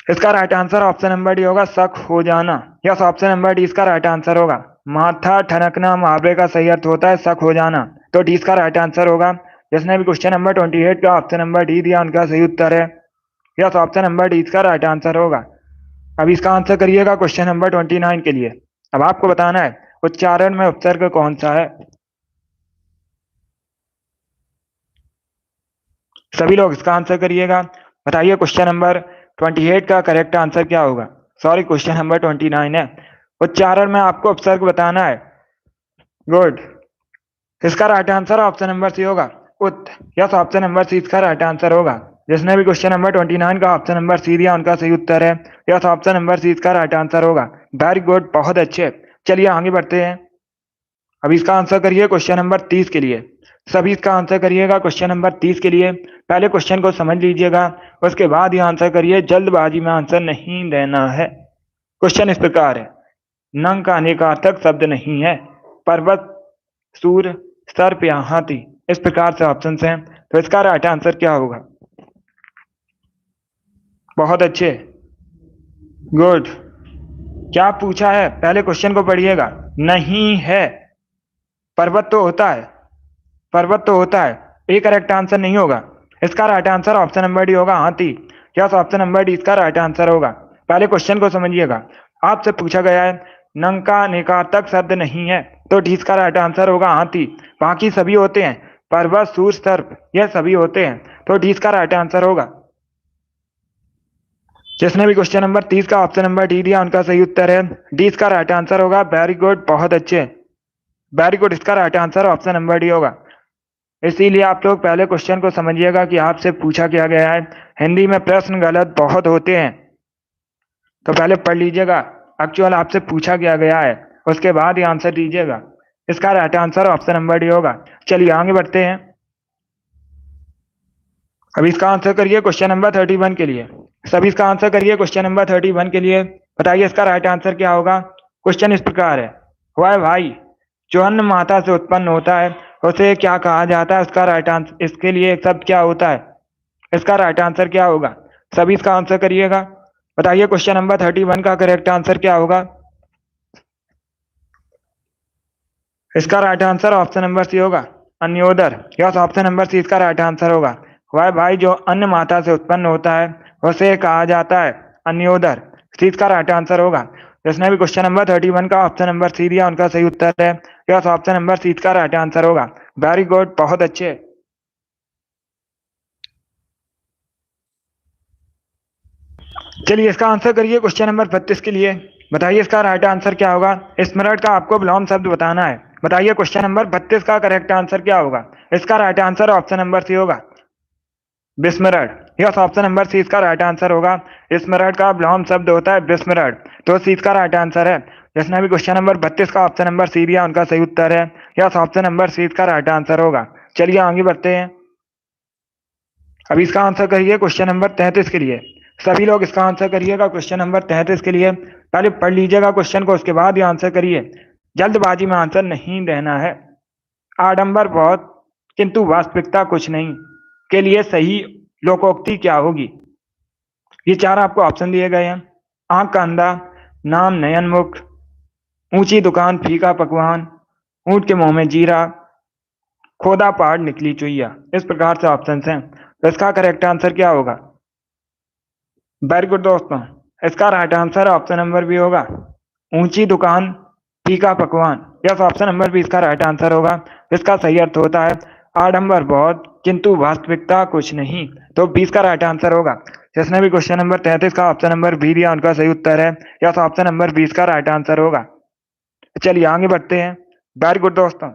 इसका right answer option number D होगा शक हो जाना। यस, ऑप्शन नंबर डी इसका राइट आंसर होगा। माथा ठनकना मुहावरे का सही अर्थ होता है शक हो जाना, तो डी इसका राइट आंसर होगा। जिसने भी क्वेश्चन नंबर 28 का ऑप्शन नंबर डी दिया उनका सही उत्तर है। यस, ऑप्शन नंबर डी इसका राइट आंसर होगा। अब इसका आंसर करिएगा क्वेश्चन नंबर 29 के लिए। अब आपको बताना है उच्चारण में उपसर्ग कौन सा है। सभी लोग इसका आंसर करिएगा। बताइए क्वेश्चन नंबर 28 का करेक्ट आंसर क्या होगा। सॉरी, क्वेश्चन नंबर 29 है। उच्चारण में आपको उपसर्ग बताना है। गुड। इसका right answer option number C होगा उत। यस, ऑप्शन नंबर सी इसका राइट आंसर होगा। जिसने भी क्वेश्चन नंबर 29 का ऑप्शन नंबर सी दिया उनका सही उत्तर है। यस, ऑप्शन नंबर सी इसका राइट आंसर होगा। वेरी गुड, बहुत अच्छे। चलिए आगे बढ़ते हैं। अब इसका आंसर करिए क्वेश्चन नंबर 30 के लिए। सभी इसका आंसर करिएगा क्वेश्चन नंबर 30 के लिए। पहले क्वेश्चन को समझ लीजिएगा, उसके बाद ही आंसर करिए, जल्दबाजी में आंसर नहीं देना है। क्वेश्चन इस प्रकार है, नंग का अनेकार्थक शब्द नहीं है, पर्वत, सूर्य, सर्प या हाथी। इस प्रकार से ऑप्शन हैं, तो इसका राइट आंसर क्या होगा? बहुत अच्छे, गुड। क्या पूछा है, पहले क्वेश्चन को पढ़िएगा। नहीं है, पर्वत तो होता है, पर्वत तो होता है, ए करेक्ट आंसर नहीं होगा। इसका right answer option number D होगा, हाथी। यस, ऑप्शन नंबर डी इसका राइट आंसर होगा। पहले क्वेश्चन को समझिएगा, आपसे पूछा गया है नंग का निकार्तक शब्द नहीं है, तो डी इसका राइट आंसर होगा, हाथी। बाकी सभी होते हैं, पर्वत, सूर्य, सर्प, यह सभी होते हैं, तो डी इसका राइट आंसर होगा। जिसने भी क्वेश्चन नंबर 30 का ऑप्शन नंबर डी दिया, उनका सही उत्तर है डी इसका राइट आंसर होगा। वेरी गुड, बहुत अच्छे, वेरी गुड। इसका right answer option number D होगा। इसीलिए आप लोग पहले क्वेश्चन को समझिएगा कि आपसे पूछा क्या गया है। हिंदी में प्रश्न गलत बहुत होते हैं, तो पहले पढ़ लीजिएगा एक्चुअल आपसे पूछा क्या गया है, उसके बाद ही आंसर दीजिएगा। इसका right answer option number D होगा। चलिए आगे बढ़ते हैं। अभी इसका आंसर करिए क्वेश्चन नंबर 31 के लिए। सभी इसका आंसर करिए क्वेश्चन नंबर 31 के लिए। बताइए इसका राइट आंसर क्या होगा। क्वेश्चन इस प्रकार है, वह भाई जो अन्न माता से उत्पन्न होता है उसे क्या कहा जाता है? उसका राइट आंसर, इसके लिए एक शब्द क्या होता है? इसका राइट आंसर क्या होगा? सभी इसका आंसर करिएगा। बताइए क्वेश्चन नंबर 31 का करेक्ट आंसर क्या होगा? इसका right answer option number C होगा, अन्योदर। यस, ऑप्शन नंबर सी इसका राइट आंसर होगा। वह भाई जो अन्न माता से उत्पन्न होता है उसे कहा जाता है अन्योदर। सी इसका राइट आंसर होगा। जिसने भी क्वेश्चन नंबर 31 का ऑप्शन नंबर सी दिया, उनका सही उत्तर है यस, ऑप्शन नंबर सी इसका राइट आंसर होगा। वेरी गुड, बहुत अच्छे। चलिए इसका आंसर करिए क्वेश्चन नंबर 32 के लिए। बताइए इसका राइट आंसर क्या होगा। स्मरण का आपको विलोम शब्द बताना है। बताइए क्वेश्चन नंबर 32 का करेक्ट आंसर क्या होगा। इसका right answer option number C होगा, विस्मरण। यस, ऑप्शन नंबर सी इसका राइट आंसर होगा। स्मरण का विलोम शब्द होता है विस्मरण, तो सी इसका राइट आंसर है। जिसने भी क्वेश्चन नंबर 32 का ऑप्शन नंबर सी दिया, उनका सही उत्तर है यस, ऑप्शन नंबर सी इसका राइट आंसर होगा। चलिए आगे बढ़ते हैं। अभी इसका आंसर करिए क्वेश्चन नंबर 33 के लिए। सभी लोग इसका आंसर करिएगा क्वेश्चन नंबर 33 के लिए। पहले पढ़ लीजिएगा क्वेश्चन को, उसके बाद ही आंसर करिए। जल्दबाजी में आंसर नहीं देना है। आडंबर बहुत किंतु वास्तविकता कुछ नहीं के लिए सही लोकोक्ति क्या होगी? ये चार आपको ऑप्शन दिए गए हैं। आंख का अंधा, नाम नयन मुख, ऊंची दुकान फीका पकवान, ऊंट के मुंह में जीरा, खोदा पहाड़ निकली चुईया। इस प्रकार से ऑप्शन हैं, तो इसका करेक्ट आंसर क्या होगा? वेरी गुड दोस्तों, इसका right answer option number B होगा, ऊंची दुकान फीका पकवान। यस, ऑप्शन नंबर बी इसका राइट आंसर होगा। इसका सही अर्थ होता है आडंबर बहुत किंतु वास्तविकता कुछ नहीं, तो 20 का राइट आंसर होगा। जिसने भी क्वेश्चन नंबर 33 का ऑप्शन नंबर बी दिया, उनका सही उत्तर है यस, ऑप्शन नंबर 20 का राइट आंसर होगा। चलिए आगे बढ़ते हैं। वेरी गुड दोस्तों,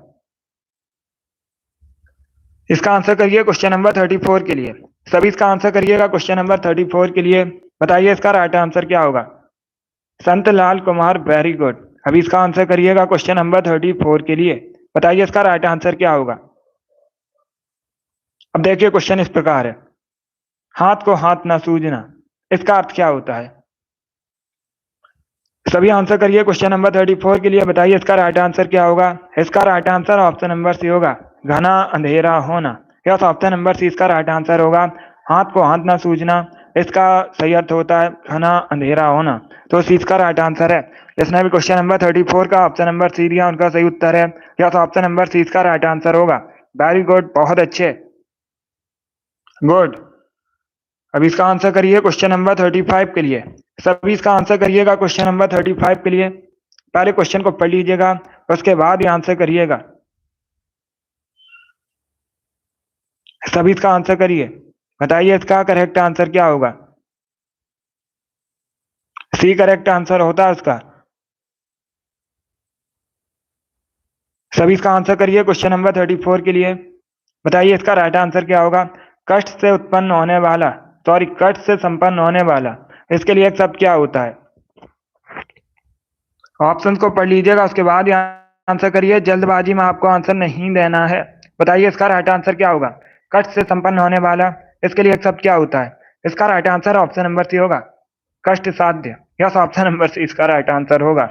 इसका आंसर करिए क्वेश्चन नंबर 34 के लिए। सभी इसका आंसर करिएगा क्वेश्चन नंबर 34 के लिए। बताइए इसका राइट आंसर क्या होगा। संत लाल कुमार, वेरी गुड। अभी इसका आंसर करिएगा क्वेश्चन नंबर 34 के लिए। बताइए इसका राइट आंसर क्या होगा। अब देखिए क्वेश्चन इस प्रकार है, हाथ को हाथ ना सूझना, इसका अर्थ क्या होता है? सभी आंसर करिए क्वेश्चन नंबर 34 के लिए। बताइए इसका राइट आंसर क्या होगा। इसका right answer option number C होगा, घना अंधेरा होना। यस, ऑप्शन नंबर सी इसका राइट आंसर होगा। हाथ को हाथ ना सूझना, इसका सही अर्थ होता है घना अंधेरा होना, तो सी इसका राइट आंसर है। जिसने भी क्वेश्चन नंबर 34 का ऑप्शन नंबर सी दिया, उनका सही उत्तर है यस, ऑप्शन नंबर सी इसका राइट आंसर होगा। वेरी गुड, बहुत अच्छे, गुड। अब इसका आंसर करिए क्वेश्चन नंबर 35 के लिए। सभी इसका आंसर करिएगा क्वेश्चन नंबर 35 के लिए। पहले क्वेश्चन को पढ़ लीजिएगा, उसके बाद ही आंसर करिएगा। सभी इसका आंसर करिए। बताइए इसका करेक्ट आंसर क्या होगा। सी करेक्ट आंसर होता है उसका। सभी इसका आंसर करिए क्वेश्चन नंबर 34 के लिए। बताइए इसका राइट आंसर क्या होगा। कष्ट से उत्पन्न होने वाला, सॉरी, कष्ट से संपन्न होने वाला, इसके लिए एक शब्द क्या होता है? ऑप्शन को पढ़ लीजिएगा, उसके बाद ही आंसर करिए। जल्दबाजी में आपको आंसर नहीं देना है। बताइए इसका राइट आंसर क्या होगा। कष्ट से संपन्न होने वाला, इसके लिए एक शब्द क्या होता है। इसका right answer option number C होगा, कष्ट साध्य। यस, ऑप्शन नंबर सी इसका राइट आंसर होगा।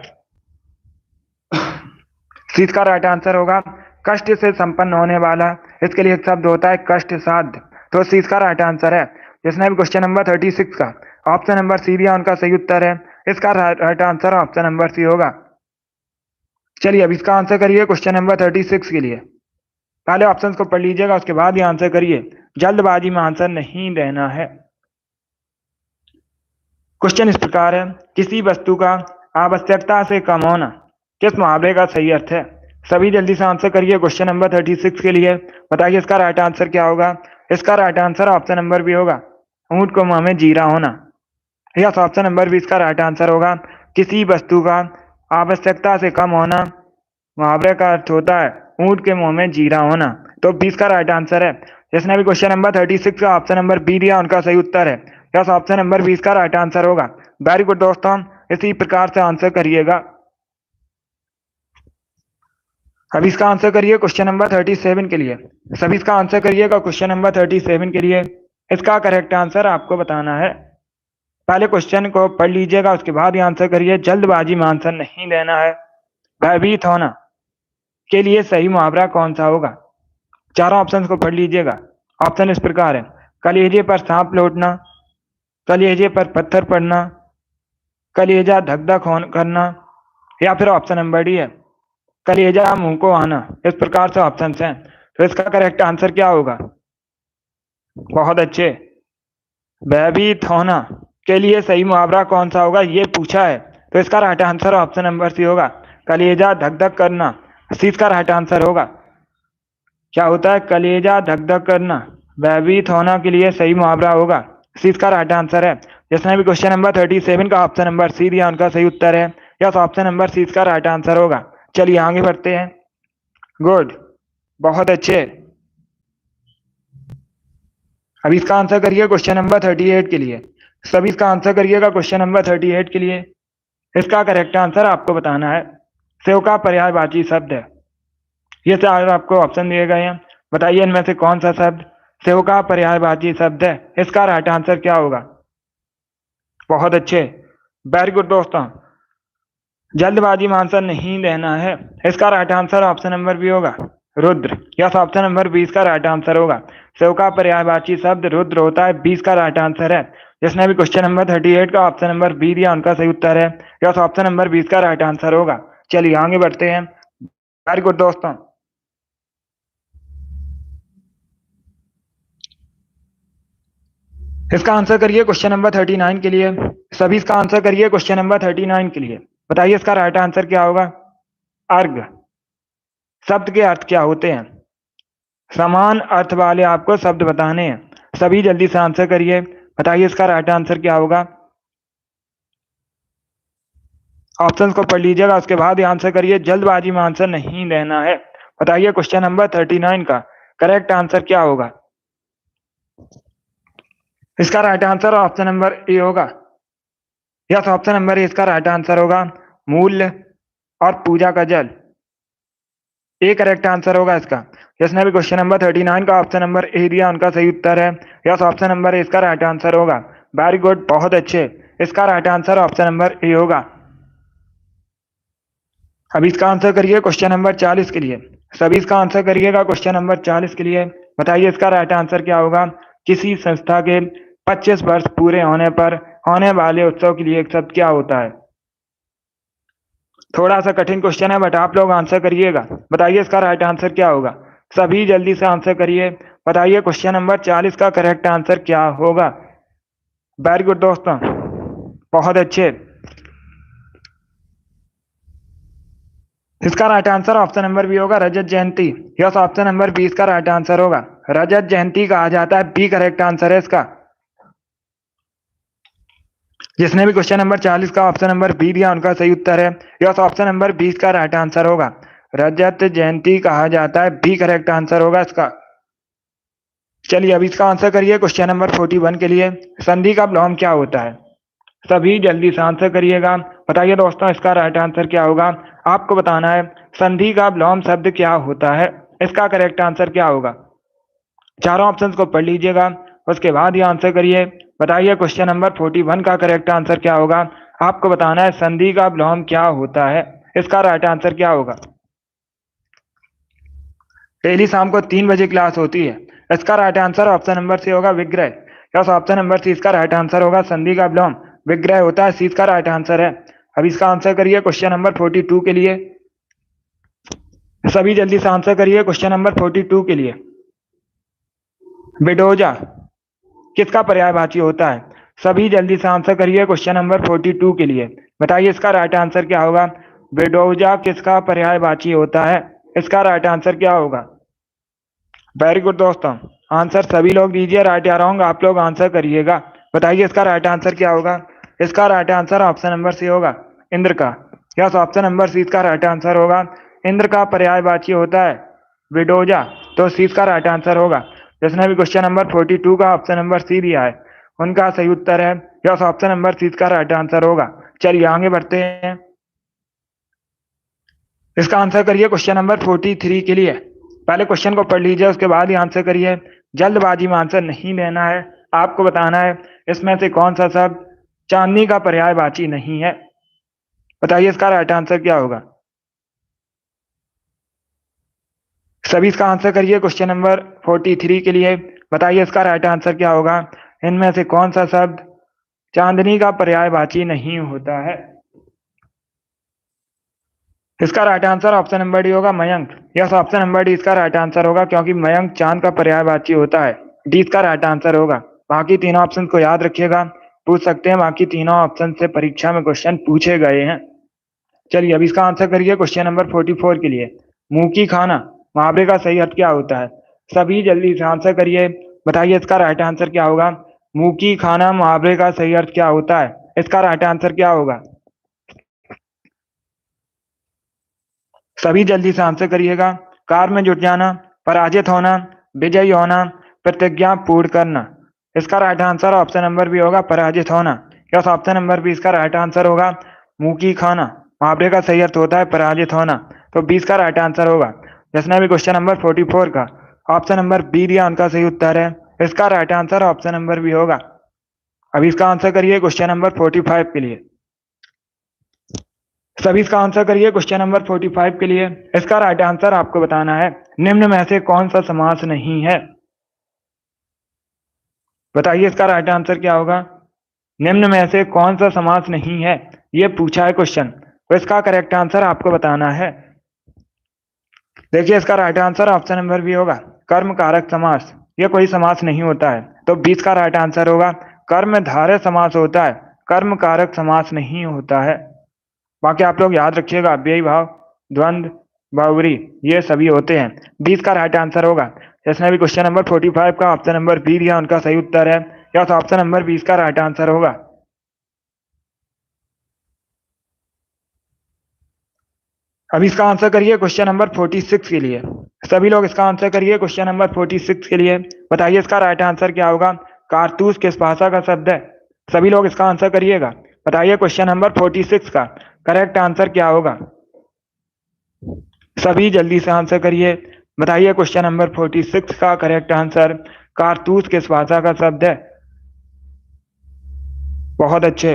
सी इसका राइट आंसर होगा, कष्ट से संपन्न होने वाला, इसके लिए एक शब्द होता है कष्ट साध्य। तो सी इसका राइट आंसर है। जिसने भी क्वेश्चन नंबर 36 का ऑप्शन नंबर सी दिया उनका सही उत्तर है। इसका right answer option number C होगा। चलिए अब इसका आंसर करिए क्वेश्चन नंबर 36 के लिए। पहले ऑप्शन को पढ़ लीजिएगा, उसके बाद ही आंसर करिए, जल्दबाजी में आंसर नहीं देना है। क्वेश्चन इस प्रकार है, किसी वस्तु का आवश्यकता से कम होना किस मुहावरे का सही अर्थ है। सभी जल्दी से आंसर करिए क्वेश्चन नंबर 36 के लिए। बताइए इसका राइट आंसर क्या होगा। इसका right answer option number B होगा, ऊंट को मुंह में जीरा होना। यस, ऑप्शन नंबर बी इसका राइट आंसर होगा, किसी वस्तु का आवश्यकता से कम होना मुहावरे का अर्थ होता है ऊंट के मुंह में जीरा होना। तो 20 का राइट आंसर है। जिसने भी क्वेश्चन नंबर 36 का ऑप्शन नंबर बी दिया उनका सही उत्तर है। यस, ऑप्शन नंबर 20 का राइट आंसर होगा। वेरी गुड दोस्तों, इसी प्रकार से आंसर करिएगा। अब इसका आंसर करिए क्वेश्चन नंबर 37 के लिए। सभी इसका आंसर करिएगा क्वेश्चन नंबर 37 के लिए। इसका करेक्ट आंसर आपको बताना है। पहले क्वेश्चन को पढ़ लीजिएगा, उसके बाद ही आंसर करिए, जल्दबाजी में आंसर नहीं देना है। भयभीत होना के लिए सही मुहावरा कौन सा होगा। चारों ऑप्शन को पढ़ लीजिएगा। ऑप्शन इस प्रकार है, कलेजे पर सांप लौटना, कलेजे पर पत्थर पड़ना, कलेजा धक धक करना, या फिर ऑप्शन नंबर डी है, कलेजा मुंह को आना। इस प्रकार से ऑप्शन हैं। तो इसका करेक्ट आंसर क्या होगा। बहुत अच्छे। भयभीत होना के लिए सही मुहावरा कौन सा होगा ये पूछा है। तो इसका right answer option number C होगा, कलेजा धक धक करना। सी इसका राइट आंसर होगा। क्या होता है, कलेजा धक धक करना। भयभीत होना के लिए सही मुहावरा होगा, सी इसका राइट आंसर है। जिसने भी क्वेश्चन नंबर 37 का ऑप्शन नंबर सी दिया उनका सही उत्तर है। यस, ऑप्शन नंबर सी इसका राइट आंसर होगा। चलिए आगे बढ़ते हैं। गुड, बहुत अच्छे। अब इसका आंसर करिए क्वेश्चन नंबर 38 के लिए। सभी इसका आंसर करिएगा क्वेश्चन नंबर 38 के लिए। इसका करेक्ट आंसर आपको बताना है। सेव का पर्यायवाची शब्द है। ये चार आपको ऑप्शन दिए गए हैं। बताइए इनमें से कौन सा शब्द सेव का पर्यायवाची शब्द है। इसका राइट आंसर क्या होगा। बहुत अच्छे, वेरी गुड दोस्तों। जल्दबाजी में आंसर नहीं देना है। इसका right answer option number B होगा, रुद्र। यस, ऑप्शन नंबर 20 का राइट आंसर होगा। सेव का पर्यायवाची शब्द रुद्र होता है, 20 का राइट आंसर है। जिसने भी क्वेश्चन नंबर 38 का ऑप्शन नंबर बी दिया उनका सही उत्तर है। यस, ऑप्शन नंबर 20 का राइट आंसर होगा। चलिए आगे बढ़ते हैं। वेरी गुड दोस्तों। इसका आंसर करिए क्वेश्चन नंबर 39 के लिए। सभी इसका आंसर करिए क्वेश्चन नंबर 39 के लिए। बताइए इसका राइट आंसर क्या होगा। अर्घ शब्द के अर्थ क्या होते हैं। समान अर्थ वाले आपको शब्द बताने हैं। सभी जल्दी से आंसर करिए। बताइए इसका राइट आंसर क्या होगा। ऑप्शंस को पढ़ लीजिएगा, उसके बाद ही आंसर करिए, जल्दबाजी में आंसर नहीं देना है। बताइए क्वेश्चन नंबर 39 का करेक्ट आंसर क्या होगा। इसका right answer option number A होगा। यस, ऑप्शन नंबर ए इसका राइट आंसर होगा, मूल्य और पूजा का जल। ए करेक्ट आंसर होगा इसका। जिसने भी क्वेश्चन नंबर 39 का ऑप्शन नंबर ए दिया उनका सही उत्तर है। यस, ऑप्शन नंबर ए इसका राइट आंसर होगा। वेरी गुड, बहुत अच्छे। इसका right answer option number A होगा। अब इसका आंसर करिए क्वेश्चन नंबर 40 के लिए। सभी इसका आंसर करिएगा क्वेश्चन नंबर 40 के लिए। बताइए इसका राइट आंसर क्या होगा। किसी संस्था के 25 वर्ष पूरे होने पर होने वाले उत्सव के लिए एक शब्द क्या होता है। थोड़ा सा कठिन क्वेश्चन है, बट आप लोग आंसर करिएगा। बताइए इसका राइट आंसर क्या होगा। सभी जल्दी से आंसर करिए। बताइए क्वेश्चन नंबर 40 का करेक्ट आंसर क्या होगा। वेरी गुड दोस्तों, बहुत अच्छे। इसका right answer option number B होगा, रजत जयंती। यस, ऑप्शन नंबर 20 का राइट आंसर होगा, रजत जयंती कहा जाता है। बी करेक्ट आंसर है इसका। जिसने भी क्वेश्चन नंबर 40 का ऑप्शन नंबर बी दिया उनका सही उत्तर है। यस, ऑप्शन नंबर 20 का राइट आंसर होगा, रजत जयंती कहा जाता है। बी करेक्ट आंसर होगा इसका। चलिए अब इसका आंसर करिए क्वेश्चन नंबर 41 के लिए। संधि का विलोम क्या होता है। सभी जल्दी से आंसर करिएगा। बताइए दोस्तों इसका राइट आंसर क्या होगा। आपको बताना है संधि का विलोम शब्द क्या होता है। इसका करेक्ट आंसर क्या होगा? चारों ऑप्शंस को पढ़ लीजिएगा, उसके बाद ये आंसर करिए। बताइए क्वेश्चन नंबर 41 का करेक्ट आंसर क्या होगा? आपको बताना है संधि का विलोम क्या होता है। इसका राइट आंसर क्या होगा? डेली शाम को 3 बजे क्लास होती है। इसका right answer option number C होगा विग्रह। यस, ऑप्शन नंबर सी इसका राइट आंसर होगा। संधि का विलोम विग्रह होता है, सी इसका राइट आंसर है। अब इसका आंसर करिए क्वेश्चन नंबर 42 के लिए। सभी जल्दी से आंसर करिए क्वेश्चन नंबर 42 के लिए। बिडोजा किसका पर्यायवाची होता है? सभी जल्दी से आंसर करिए क्वेश्चन नंबर 42 के लिए। बताइए इसका राइट आंसर क्या होगा? बिडोजा किसका पर्यायवाची होता है? इसका राइट आंसर क्या होगा? वेरी गुड दोस्तों, आंसर सभी लोग दीजिए, राइट या रॉन्ग आप लोग आंसर करिएगा। बताइए इसका राइट आंसर क्या होगा? इसका right answer option number C होगा इंद्र का। यस, ऑप्शन नंबर सी इसका राइट आंसर होगा। इंद्र का पर्यायवाची होता है विडोजा, तो सी इसका राइट आंसर होगा। जिसने भी क्वेश्चन नंबर 42 का ऑप्शन नंबर सी दिया है उनका सही उत्तर है यस, ऑप्शन नंबर सी इसका राइट आंसर होगा। चलिए आगे बढ़ते हैं। इसका आंसर करिए क्वेश्चन नंबर 43 के लिए। पहले क्वेश्चन को पढ़ लीजिए, उसके बाद ही आंसर करिए। जल्दबाजी में आंसर नहीं देना है, आपको बताना है इसमें से कौन सा शब्द चांदनी का पर्यायवाची नहीं है। बताइए इसका राइट आंसर क्या होगा? सभी इसका आंसर करिए क्वेश्चन नंबर 43 के लिए। बताइए इसका राइट आंसर क्या होगा? इनमें से कौन सा शब्द चांदनी का पर्यायवाची नहीं होता है? इसका right answer option number D होगा Mayank. Yes, option number D इसका राइट आंसर होगा, क्योंकि मयंक चांद का पर्यायवाची होता है। डी इसका राइट आंसर होगा। बाकी तीनों ऑप्शन को याद रखिएगा, पूछ सकते हैं, बाकी तीनों ऑप्शन से परीक्षा में क्वेश्चन पूछे गए हैं। चलिए अब इसका आंसर करिए क्वेश्चन नंबर 44 के लिए। मुंह की खाना मुहावरे का सही अर्थ क्या होता है? सभी जल्दी से आंसर करिए। बताइए इसका राइट आंसर क्या होगा? मुंह की खाना मुहावरे का सही अर्थ क्या होता है? इसका राइट आंसर क्या होगा? सभी जल्दी से आंसर करिएगा। कार में जुट जाना, पराजित होना, विजयी होना, प्रतिज्ञा पूर्ण करना। इसका right answer option number B होगा पराजित होना। यस, ऑप्शन नंबर बी इसका राइट आंसर होगा। मुंह की खाना मुहावरे का सही अर्थ होता है पराजित होना, तो 20 का राइट आंसर होगा। जिसने भी क्वेश्चन नंबर 44 का ऑप्शन नंबर बी दिया उनका सही उत्तर है। इसका right answer option number B होगा। अभी इसका आंसर करिए क्वेश्चन नंबर 45 के लिए। सभी इसका आंसर करिए क्वेश्चन नंबर 45 के लिए। इसका राइट आंसर आपको बताना है निम्न में से कौन सा समास नहीं है। बताइए इसका राइट आंसर क्या होगा? निम्न में से कौन सा समास नहीं है, ये पूछा है क्वेश्चन, तो इसका करेक्ट आंसर आपको बताना है। देखिए इसका right answer option number B होगा कर्म कारक समास। ये कोई समास नहीं होता है, तो 20 का राइट आंसर होगा। कर्म धारय समास होता है, कर्म कारक समास नहीं होता है। बाकी आप लोग याद रखिएगा, अव्ययी भाव, द्वंद्व, बहुब्री ये सभी होते हैं। 20 का राइट आंसर होगा। जिसने भी क्वेश्चन नंबर 45 का ऑप्शन नंबर बी दिया उनका सही उत्तर है। यस, ऑप्शन नंबर 20 का राइट आंसर होगा। अब इसका आंसर करिए क्वेश्चन नंबर 46 के लिए। सभी लोग इसका आंसर करिए क्वेश्चन नंबर 46 के लिए। बताइए इसका राइट आंसर क्या होगा? कारतूस किस भाषा का शब्द है? सभी लोग इसका आंसर करिएगा। बताइए क्वेश्चन नंबर 46 का करेक्ट आंसर क्या होगा? सभी जल्दी से आंसर करिए। बताइए क्वेश्चन नंबर 46 का करेक्ट आंसर कारतूस किस भाषा का शब्द है? बहुत अच्छे,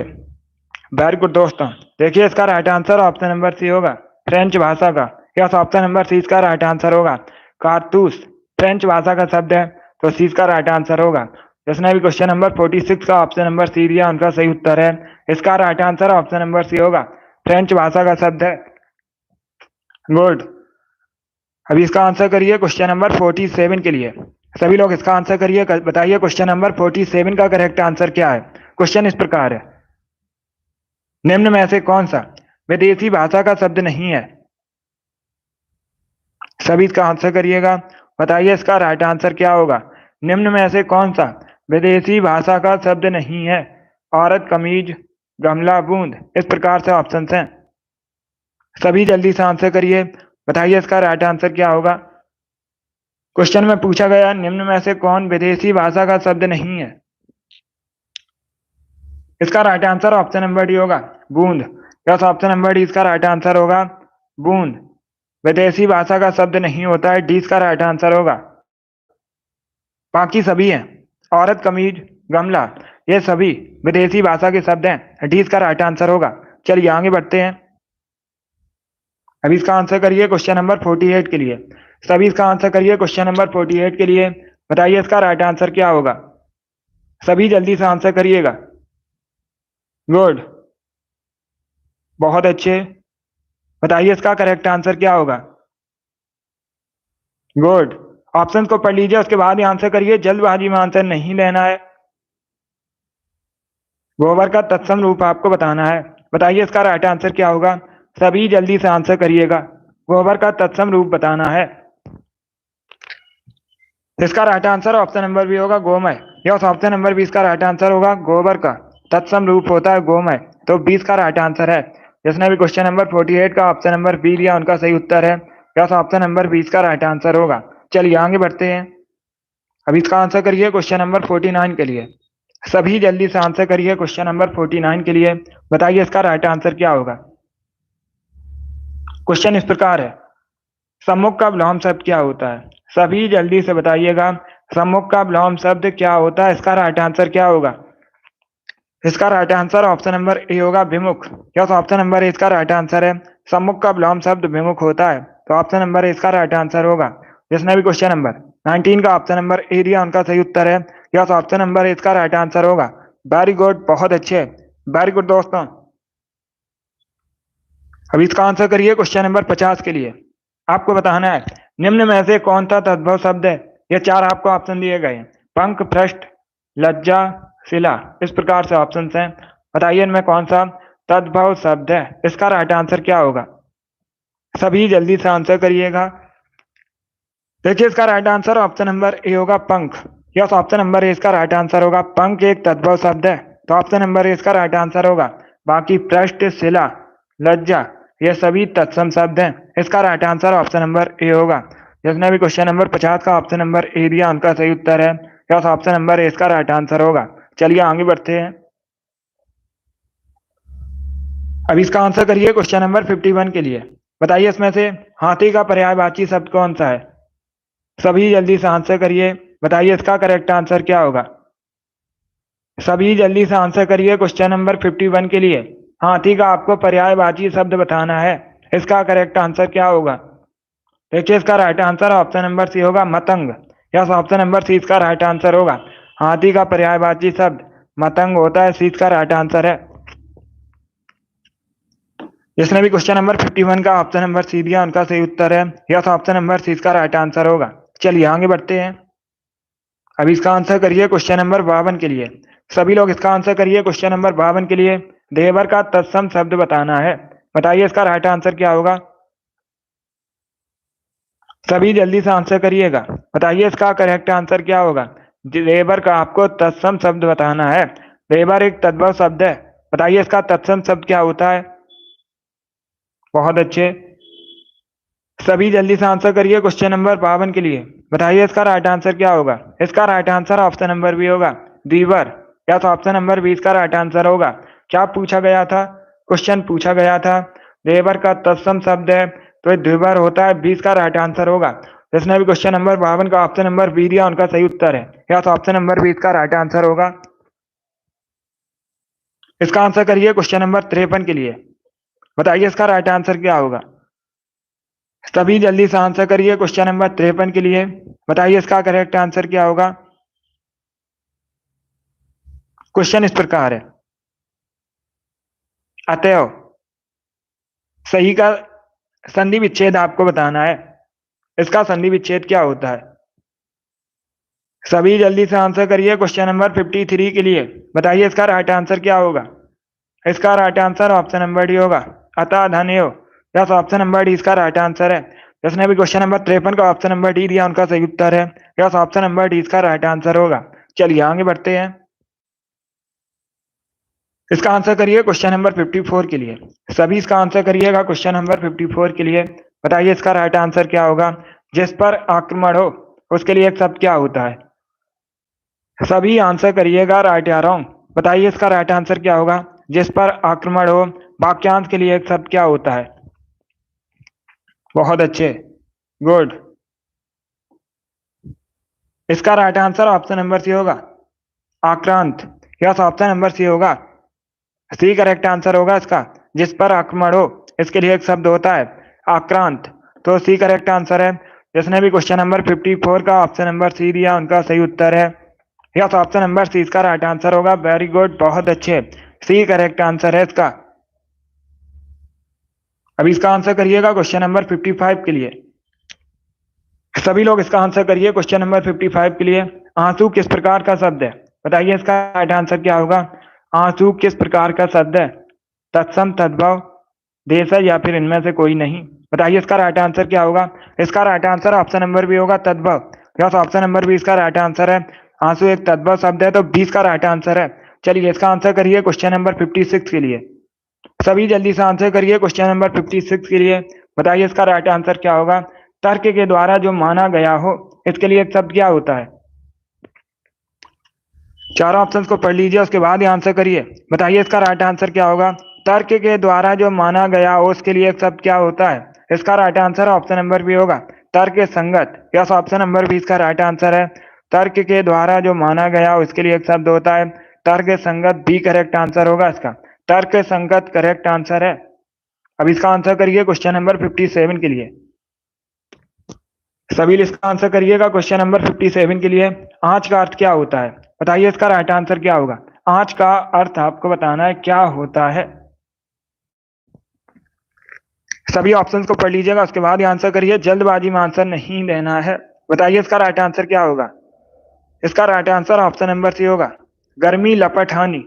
वेरी गुड दोस्तों। देखिए इसका right answer option number C होगा फ्रेंच भाषा का। यस, ऑप्शन नंबर सी इसका राइट आंसर होगा। कारतूस फ्रेंच भाषा का शब्द है, तो सी इसका राइट आंसर होगा। जिसने भी क्वेश्चन नंबर 46 का ऑप्शन नंबर सी दिया उनका सही उत्तर है। इसका right answer option number C होगा फ्रेंच भाषा का शब्द है। गुड। अभी इसका आंसर करिए क्वेश्चन नंबर 47 के लिए। सभी लोग इसका आंसर करिए। बताइए क्वेश्चन नंबर 47 का करेक्ट आंसर क्या है? क्वेश्चन इस प्रकार है, निम्न में से कौन सा विदेशी भाषा का शब्द नहीं है? सभी इसका आंसर करिएगा। बताइए इसका राइट आंसर क्या होगा? निम्न में से कौन सा विदेशी भाषा का शब्द नहीं है? औरत, कमीज, गमला, बूंद, इस प्रकार से ऑप्शन हैं। सभी जल्दी से आंसर करिए। बताइए इसका राइट आंसर क्या होगा? क्वेश्चन में पूछा गया निम्न में से कौन विदेशी भाषा का शब्द नहीं है? इसका right answer option number D होगा बूंद। यस, ऑप्शन नंबर डी इसका राइट आंसर होगा बूंद। विदेशी भाषा का शब्द नहीं होता है, डी इसका राइट आंसर होगा। बाकी सभी हैं, औरत, कमीज, गमला, ये सभी विदेशी भाषा के शब्द हैं, डी इसका राइट आंसर होगा। चलिए आगे बढ़ते हैं। अभी इसका आंसर करिए क्वेश्चन नंबर 48 के लिए। सभी इसका आंसर करिए क्वेश्चन नंबर 48 के लिए। बताइए इसका राइट आंसर क्या होगा। सभी जल्दी से आंसर करिएगा। गुड, बहुत अच्छे। बताइए इसका करेक्ट आंसर क्या होगा। गुड, ऑप्शन को पढ़ लीजिए, उसके बाद ही आंसर करिए, जल्दबाजी में आंसर नहीं लेना है। गोबर का तत्सम रूप आपको बताना है। बताइए इसका राइट आंसर क्या होगा। सभी जल्दी से आंसर करिएगा। गोबर का तत्सम रूप बताना है। इसका right answer option number B होगा, गोमय। यस, ऑप्शन नंबर 20 का राइट आंसर होगा। गोबर का तत्सम रूप होता है गोमय, तो 20 का राइट आंसर है। जिसने भी क्वेश्चन नंबर 48 का ऑप्शन नंबर बी लिया, उनका सही उत्तर है। यस, ऑप्शन नंबर 20 का राइट आंसर होगा। चलिए आगे बढ़ते हैं। अब इसका आंसर करिए क्वेश्चन नंबर 49 के लिए। सभी जल्दी से आंसर करिए क्वेश्चन नंबर 49 के लिए। बताइए इसका राइट आंसर क्या होगा। क्वेश्चन इस प्रकार है, सम्मुख का विलोम शब्द क्या होता है। सभी जल्दी से बताइएगा, सम्मुख का विलोम शब्द क्या होता है। इसका राइट आंसर क्या होगा। इसका right answer option number A होगा, विमुख। यस, ऑप्शन नंबर ए इसका राइट आंसर है। सम्मुख का विलोम शब्द विमुख होता है, तो ऑप्शन नंबर ए इसका राइट आंसर होगा। जिसने भी क्वेश्चन नंबर 19 का ऑप्शन नंबर ए दिया, उनका सही उत्तर है। यस, ऑप्शन नंबर ए इसका राइट आंसर होगा। वेरी गुड, बहुत अच्छे, वेरी गुड दोस्तों। अब इसका आंसर करिए क्वेश्चन नंबर 50 के लिए। आपको बताना है निम्न में से कौन सा तद्भव शब्द है। ये चार आपको ऑप्शन दिए गए हैं, पंख, पृष्ठ, लज्जा, शिला, इस प्रकार से ऑप्शन हैं। बताइए इनमें कौन सा तद्भव शब्द है। इसका राइट आंसर क्या होगा। सभी जल्दी से आंसर करिएगा। देखिए इसका right answer option number A होगा, पंख। यस, ऑप्शन नंबर ए इसका राइट आंसर होगा। पंख एक तद्भव शब्द है, तो ऑप्शन नंबर ए इसका राइट आंसर होगा। बाकी पृष्ठ, शिला, लज्जा, ये सभी तत्सम शब्द हैं। इसका right answer option number A होगा। जिसने भी क्वेश्चन नंबर 50 का ऑप्शन नंबर ए दिया, उनका सही उत्तर है। यस, ऑप्शन नंबर ए इसका राइट आंसर होगा। चलिए आगे बढ़ते हैं। अब इसका आंसर करिए क्वेश्चन नंबर 51 के लिए। बताइए इसमें से हाथी का पर्यायवाची शब्द कौन सा है। सभी जल्दी से आंसर करिए। बताइए इसका करेक्ट आंसर क्या होगा। सभी जल्दी से आंसर करिए क्वेश्चन नंबर 51 के लिए। हाथी का आपको पर्यायवाची शब्द बताना है। इसका करेक्ट आंसर क्या होगा। देखिए इसका right answer option number C होगा, Matang. Yes, option number C इसका राइट आंसर होगा। हाथी का पर्यायवाची शब्द मतंग होता है, सी इसका राइट आंसर है। जिसने भी क्वेश्चन नंबर 51 का ऑप्शन नंबर सी दिया, उनका सही उत्तर है। यस, ऑप्शन नंबर सी इसका राइट आंसर होगा। चलिए आगे बढ़ते हैं। अभी इसका आंसर करिए क्वेश्चन नंबर 52 के लिए। सभी लोग इसका आंसर करिए क्वेश्चन नंबर 52 के लिए। देवर का तत्सम शब्द बताना है। बताइए इसका राइट आंसर क्या होगा। सभी जल्दी से आंसर करिएगा। बताइए इसका करेक्ट आंसर क्या होगा। देवर का आपको तत्सम शब्द बताना है। देवर एक तद्भव शब्द है। बताइए इसका तत्सम शब्द क्या होता है। बहुत अच्छे, सभी जल्दी से आंसर करिए क्वेश्चन नंबर 52 के लिए। बताइए इसका राइट आंसर क्या होगा। इसका right answer option number B होगा, दीवर। या तो ऑप्शन नंबर 20 का राइट आंसर होगा। क्या पूछा गया था, क्वेश्चन पूछा गया था देवर का तत्सम शब्द है, तो ये द्विवर होता है, 20 का राइट आंसर होगा। जिसने भी क्वेश्चन नंबर 52 का ऑप्शन नंबर बी दिया, उनका सही उत्तर है। या तो ऑप्शन नंबर 20 का राइट आंसर होगा। इसका आंसर करिए क्वेश्चन नंबर 53 के लिए। बताइए इसका राइट आंसर क्या होगा। सभी जल्दी से आंसर करिए क्वेश्चन नंबर 53 के लिए। बताइए इसका करेक्ट आंसर क्या होगा। क्वेश्चन इस प्रकार है, अतएव सही का संधि विच्छेद आपको बताना है। इसका संधि विच्छेद क्या होता है। सभी जल्दी से आंसर करिए क्वेश्चन नंबर 53 के लिए। बताइए इसका राइट आंसर क्या होगा। इसका right answer option number D होगा, अतः धन्यो। यस, ऑप्शन नंबर डी इसका राइट आंसर है। जिसने भी क्वेश्चन नंबर 53 का ऑप्शन नंबर डी दिया, उनका सही उत्तर है। यस, ऑप्शन नंबर डी इसका राइट आंसर होगा। चलिए आगे बढ़ते हैं। इसका आंसर करिए क्वेश्चन नंबर 54 के लिए। सभी इसका आंसर करिएगा क्वेश्चन नंबर 54 के लिए। बताइए इसका राइट आंसर क्या होगा। जिस पर आक्रमण हो उसके लिए एक शब्द क्या होता है। सभी आंसर करिएगा, राइट या रॉन्ग। बताइए इसका राइट आंसर क्या होगा। जिस पर आक्रमण हो, वाक्यांश के लिए एक शब्द क्या होता है। बहुत अच्छे, गुड। इसका right answer option number C होगा, आक्रांत। यस, ऑप्शन नंबर सी होगा, सी करेक्ट आंसर होगा इसका। जिस पर आक्रमण हो, इसके लिए एक शब्द होता है आक्रांत, तो सी करेक्ट आंसर है। जिसने भी क्वेश्चन नंबर 54 का ऑप्शन नंबर सी दिया, उनका सही उत्तर है यस, ऑप्शन नंबर सी इसका राइट आंसर होगा। वेरी गुड, बहुत अच्छे, सी करेक्ट आंसर है इसका। अभी इसका आंसर करिएगा क्वेश्चन नंबर 55 के लिए। सभी लोग इसका आंसर करिए क्वेश्चन नंबर 55 के लिए। आंसू किस प्रकार का शब्द है? बताइए इसका राइट आंसर क्या होगा। आंसू किस प्रकार का शब्द है? तत्सम, तद्भव, देशज या फिर इनमें से कोई नहीं? बताइए इसका राइट आंसर क्या होगा। इसका right answer option number B होगा, तद्भव। यस, ऑप्शन नंबर बी इसका राइट आंसर है। आंसू एक तद्भव शब्द है, तो बी इसका राइट आंसर है। चलिए इसका आंसर करिए क्वेश्चन नंबर 56 के लिए। सभी जल्दी से आंसर करिए क्वेश्चन नंबर 56 के लिए। बताइए इसका राइट आंसर क्या होगा। तर्क के द्वारा जो माना गया हो, इसके लिए एक शब्द क्या होता है? चारों ऑप्शंस को पढ़ लीजिए, उसके बाद ही आंसर करिए। बताइए इसका राइट आंसर क्या होगा। तर्क के द्वारा जो माना गया हो, उसके लिए एक शब्द क्या होता है? इसका right answer option number B होगा, तर्क संगत। यस, ऑप्शन नंबर बी इसका राइट आंसर है। तर्क के द्वारा जो माना गया हो, इसके लिए एक शब्द होता है तर्क संगत, बी करेक्ट आंसर होगा इसका। तर्क संगत करेक्ट आंसर है। अब इसका आंसर करिए क्वेश्चन नंबर 57 के लिए। सभी इसका आंसर करिएगा क्वेश्चन नंबर 57 के लिए। आंच का अर्थ क्या होता है? बताइए इसका राइट आंसर क्या होगा। आंच का अर्थ आपको बताना है क्या होता है। सभी ऑप्शंस को पढ़ लीजिएगा, उसके बाद ही आंसर करिए, जल्दबाजी में आंसर नहीं देना है। बताइए इसका राइट आंसर क्या होगा। इसका right answer option number C होगा, गर्मी लपटहानी।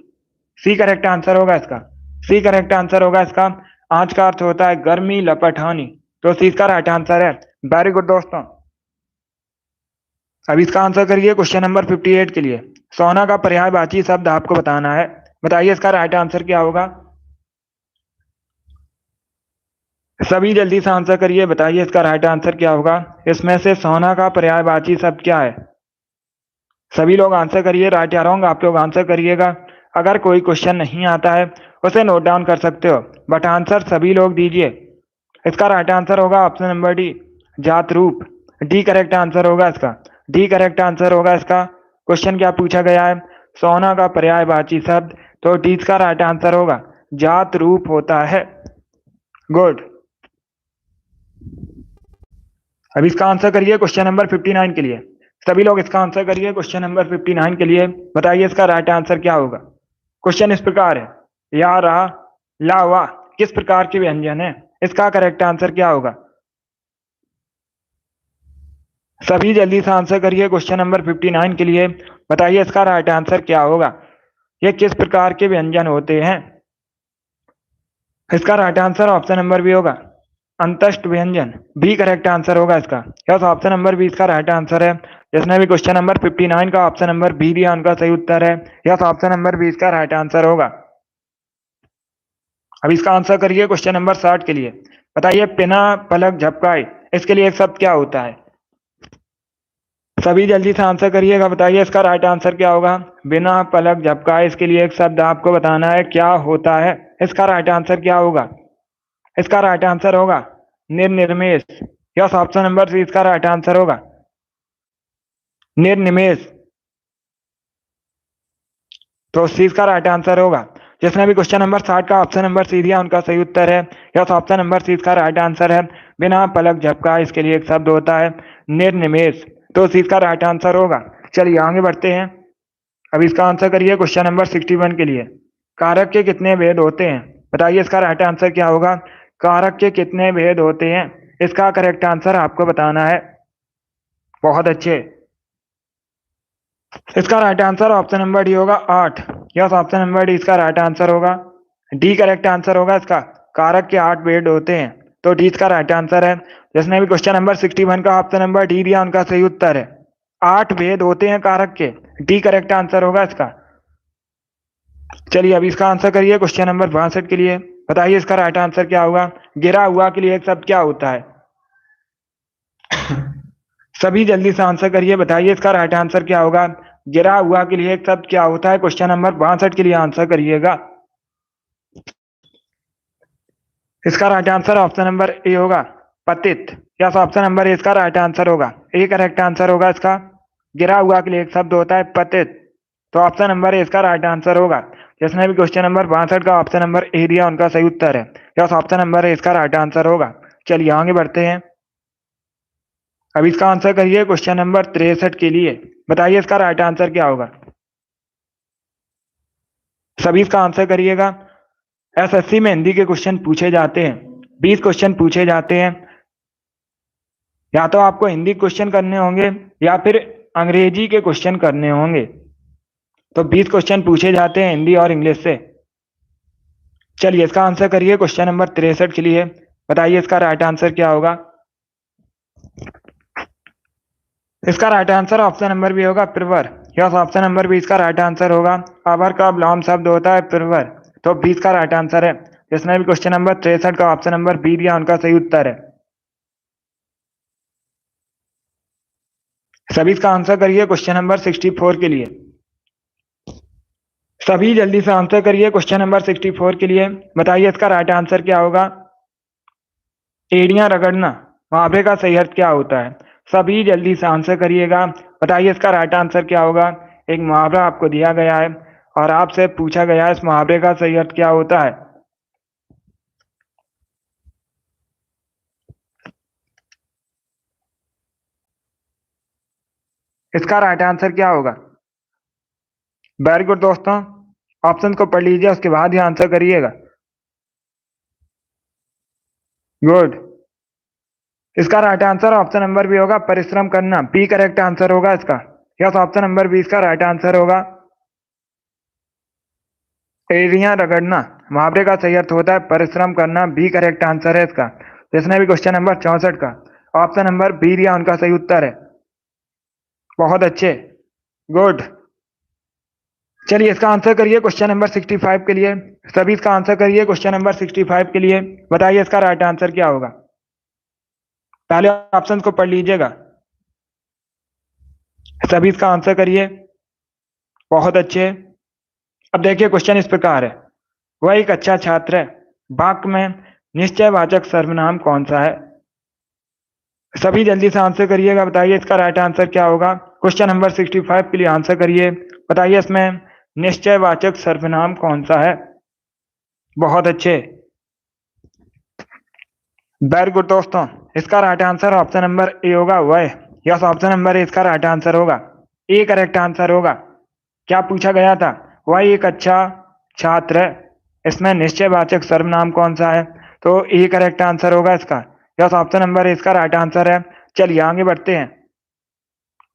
सी करेक्ट आंसर होगा इसका। सी करेक्ट आंसर होगा इसका। आंच का अर्थ होता है गर्मी लपटहानी, तो सी इसका राइट आंसर है। वेरी गुड दोस्तों। अब इसका आंसर करिए क्वेश्चन नंबर 58 के लिए। सोना का पर्यायवाची शब्द आपको बताना है। बताइए इसका राइट आंसर क्या होगा। सभी जल्दी से आंसर करिए, बताइए इसका राइट आंसर क्या होगा। इसमें से सोना का पर्यायवाची शब्द क्या है? सभी लोग आंसर करिए, राइट या रॉन्ग आप लोग आंसर करिएगा। अगर कोई क्वेश्चन नहीं आता है, उसे नोट डाउन कर सकते हो, बट आंसर सभी लोग दीजिए। इसका राइट आंसर होगा ऑप्शन नंबर डी, जात रूप। डी करेक्ट आंसर होगा इसका। डी करेक्ट आंसर होगा इसका। क्वेश्चन क्या पूछा गया है? सोना का पर्यायवाची शब्द, तो डी का राइट आंसर होगा, जात रूप होता है। गुड। अब इसका आंसर करिए क्वेश्चन नंबर 59 के लिए। सभी लोग इसका आंसर करिए क्वेश्चन नंबर 59 के लिए। बताइए इसका राइट आंसर क्या होगा। क्वेश्चन इस प्रकार है, या, रा, ला, वा किस प्रकार के व्यंजन है? इसका करेक्ट आंसर क्या होगा। सभी जल्दी से आंसर करिए क्वेश्चन नंबर 59 के लिए। बताइए इसका राइट आंसर क्या होगा। ये किस प्रकार के व्यंजन होते हैं? इसका right answer option number B होगा, अंतस्थ व्यंजन। बी करेक्ट आंसर होगा इसका। यस, ऑप्शन नंबर बी इसका राइट आंसर है। जिसने भी क्वेश्चन नंबर 59 का ऑप्शन नंबर बी दिया, उनका सही उत्तर है। यस, ऑप्शन नंबर बी इसका राइट आंसर होगा। अब इसका आंसर करिए क्वेश्चन नंबर 60 के लिए। बताइए बिना पलक झपकाए, इसके लिए एक शब्द क्या होता है? सभी जल्दी से आंसर करिएगा। बताइए इसका राइट आंसर क्या होगा। बिना पलक झपकाए, इसके लिए एक शब्द आपको बताना है क्या होता है। इसका राइट आंसर क्या होगा। इसका राइट आंसर होगा निर्निमेष। यस, ऑप्शन नंबर सी इसका राइट आंसर होगा, निर्निमेष। तो सी इसका राइट आंसर होगा। जिसने भी क्वेश्चन नंबर 60 का ऑप्शन नंबर सी दिया, उनका सही उत्तर है। यस, ऑप्शन नंबर सी इसका राइट आंसर है। बिना पलक झपकाए, इसके लिए एक शब्द होता है निर्निमेष, तो सी इसका राइट आंसर होगा। चलिए आगे बढ़ते हैं। अब इसका आंसर करिए क्वेश्चन नंबर 61 के लिए। कारक के कितने भेद होते हैं? बताइए इसका राइट आंसर क्या होगा। कारक के कितने भेद होते हैं? इसका करेक्ट आंसर आपको बताना है। बहुत अच्छे। इसका right answer option number D होगा, 8। यस, ऑप्शन नंबर डी इसका राइट आंसर होगा। डी करेक्ट आंसर होगा इसका। कारक के 8 भेद होते हैं, तो डी इसका राइट आंसर है। जिसने भी क्वेश्चन नंबर 61 का ऑप्शन नंबर डी दिया, उनका सही उत्तर है। 8 भेद होते हैं कारक के, डी करेक्ट आंसर होगा इसका। चलिए अब इसका आंसर करिए क्वेश्चन नंबर 62 के लिए। बताइए इसका राइट आंसर क्या होगा। गिरा हुआ के लिए एक शब्द क्या होता है? सभी जल्दी से आंसर करिए। बताइए इसका राइट आंसर क्या होगा। गिरा हुआ के लिए एक शब्द क्या होता है? क्वेश्चन नंबर 62 के लिए आंसर करिएगा। इसका right answer option number A होगा, पतित। यस, ऑप्शन नंबर ए इसका राइट आंसर होगा। ए करेक्ट आंसर होगा इसका। गिरा हुआ के लिए एक शब्द होता है पतित, तो ऑप्शन नंबर ए इसका राइट आंसर होगा। जिसने भी क्वेश्चन नंबर 62 का ऑप्शन नंबर ए दिया उनका सही उत्तर है। यस, ऑप्शन नंबर ए इसका राइट आंसर होगा। चलिए आगे बढ़ते हैं। अब इसका आंसर करिए क्वेश्चन नंबर 63 के लिए। बताइए इसका राइट आंसर क्या होगा। सभी इसका आंसर करिएगा। एसएससी में हिंदी के क्वेश्चन पूछे जाते हैं, 20 क्वेश्चन पूछे जाते हैं। या तो आपको हिंदी क्वेश्चन करने होंगे या फिर अंग्रेजी के क्वेश्चन करने होंगे। तो 20 क्वेश्चन पूछे जाते हैं हिंदी और इंग्लिश से। चलिए इसका आंसर करिए क्वेश्चन नंबर 63 के लिए। बताइए इसका राइट आंसर क्या होगा। इसका right answer option number B होगा प्रिवर। यस, ऑप्शन नंबर बी इसका राइट आंसर होगा। अवर का विलोम शब्द होता है प्रिवर, तो 20 का राइट आंसर है। जिसने भी क्वेश्चन नंबर 63 का ऑप्शन नंबर बी दिया उनका सही उत्तर है। सभी इसका आंसर करिए क्वेश्चन नंबर 64 के लिए। सभी जल्दी से आंसर करिए क्वेश्चन नंबर 64 के लिए। बताइए इसका राइट आंसर क्या होगा। एड़ियां रगड़ना, मुहावरे का सही अर्थ क्या होता है। सभी जल्दी से आंसर करिएगा। बताइए इसका राइट आंसर क्या होगा। एक मुहावरा आपको दिया गया है और आपसे पूछा गया है इस मुहावरे का सही अर्थ क्या होता है। इसका राइट आंसर क्या होगा। वेरी गुड दोस्तों, ऑप्शन को पढ़ लीजिए उसके बाद ही आंसर करिएगा। गुड। इसका right answer option number B होगा परिश्रम करना। बी करेक्ट आंसर होगा इसका। यस, ऑप्शन नंबर बी इसका राइट आंसर होगा। एड़ियां रगड़ना, मुहावरे का सही अर्थ होता है परिश्रम करना। बी करेक्ट आंसर है इसका। जिसने भी क्वेश्चन नंबर 64 का ऑप्शन नंबर बी दिया उनका सही उत्तर है। बहुत अच्छे, गुड। चलिए इसका आंसर करिए क्वेश्चन नंबर 65 के लिए। सभी इसका आंसर करिए क्वेश्चन नंबर 65 के लिए। बताइए इसका राइट आंसर क्या होगा। पहले ऑप्शन को पढ़ लीजिएगा। सभी इसका आंसर करिए। बहुत अच्छे। अब देखिए क्वेश्चन इस प्रकार है। वह एक अच्छा छात्र है, वाक्य में निश्चयवाचक सर्वनाम कौन सा है। सभी जल्दी से आंसर करिएगा। बताइए इसका राइट आंसर क्या होगा। क्वेश्चन नंबर 65 के लिए आंसर करिए। बताइए इसमें निश्चयवाचक सर्वनाम कौन सा है। बहुत अच्छे, वेरी गुड दोस्तों। इसका right answer option number A होगा वह। यस, ऑप्शन नंबर ए इसका राइट आंसर होगा। ए करेक्ट आंसर होगा। क्या पूछा गया था। वह एक अच्छा छात्र है, इसमें निश्चयवाचक सर्वनाम कौन सा है। तो ए करेक्ट आंसर होगा इसका। यस, ऑप्शन नंबर ए इसका राइट आंसर है। चलिए आगे बढ़ते हैं।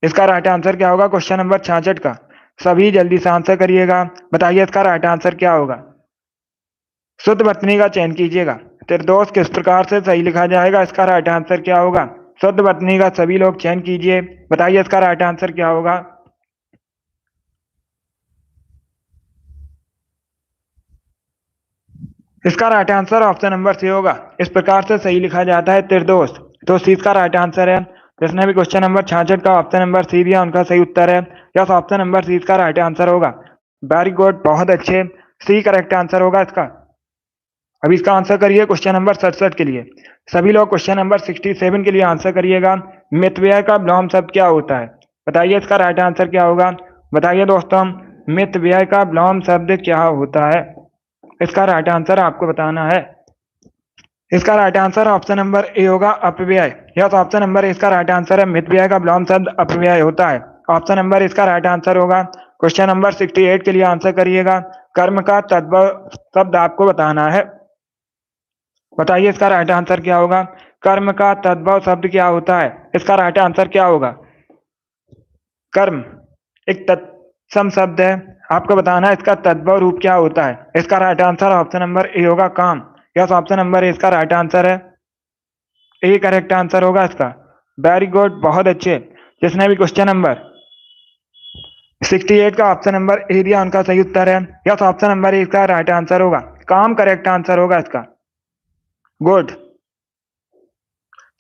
इसका राइट आंसर क्या होगा क्वेश्चन नंबर 66 का। सभी जल्दी से आंसर करिएगा। बताइए इसका राइट आंसर क्या होगा। शुद्ध वर्तनी का चयन कीजिएगा। निर्दोष किस प्रकार से सही लिखा जाएगा। इसका राइट आंसर क्या होगा। शुद्ध वर्तनी का सभी लोग चयन कीजिए। बताइए इसका राइट आंसर क्या होगा। इसका right answer option number C होगा। इस प्रकार से सही लिखा जाता है निर्दोष, तो सी इसका राइट आंसर है। जिसने भी क्वेश्चन नंबर 66 का ऑप्शन नंबर सी दिया उनका सही उत्तर है। यस, ऑप्शन नंबर सी इसका राइट आंसर होगा। वेरी गुड, बहुत अच्छे। सी करेक्ट आंसर होगा इसका। अब इसका आंसर करिए क्वेश्चन नंबर 67 के लिए। सभी लोग क्वेश्चन नंबर 67 के लिए आंसर करिएगा। मितव्यय का विलोम शब्द क्या होता है। बताइए इसका राइट आंसर क्या होगा। बताइए दोस्तों, मितव्यय का विलोम शब्द क्या होता है। इसका राइट आंसर आपको बताना है। इसका right answer option number A होगा अपव्यय। यस, ऑप्शन नंबर ए इसका राइट आंसर है। मितव्यय का विलोम शब्द अपव्यय होता है। ऑप्शन नंबर इसका राइट आंसर होगा। क्वेश्चन नंबर 68 के लिए आंसर करिएगा। कर्म का तद्भव शब्द आपको बताना है। बताइए इसका राइट आंसर क्या होगा। कर्म का तद्भव शब्द क्या होता है। इसका राइट आंसर क्या होगा। कर्म एक तत्सम शब्द है, आपको बताना है इसका तद्भव रूप क्या होता है। इसका right answer option number A होगा काम। यस, ऑप्शन नंबर ए इसका राइट आंसर है। ए करेक्ट आंसर होगा इसका। वेरी गुड, बहुत अच्छे। जिसने भी क्वेश्चन नंबर 68 का ऑप्शन नंबर ए दिया उनका सही उत्तर है। यस, ऑप्शन नंबर ए इसका राइट आंसर होगा। काम करेक्ट आंसर होगा इसका। गुड।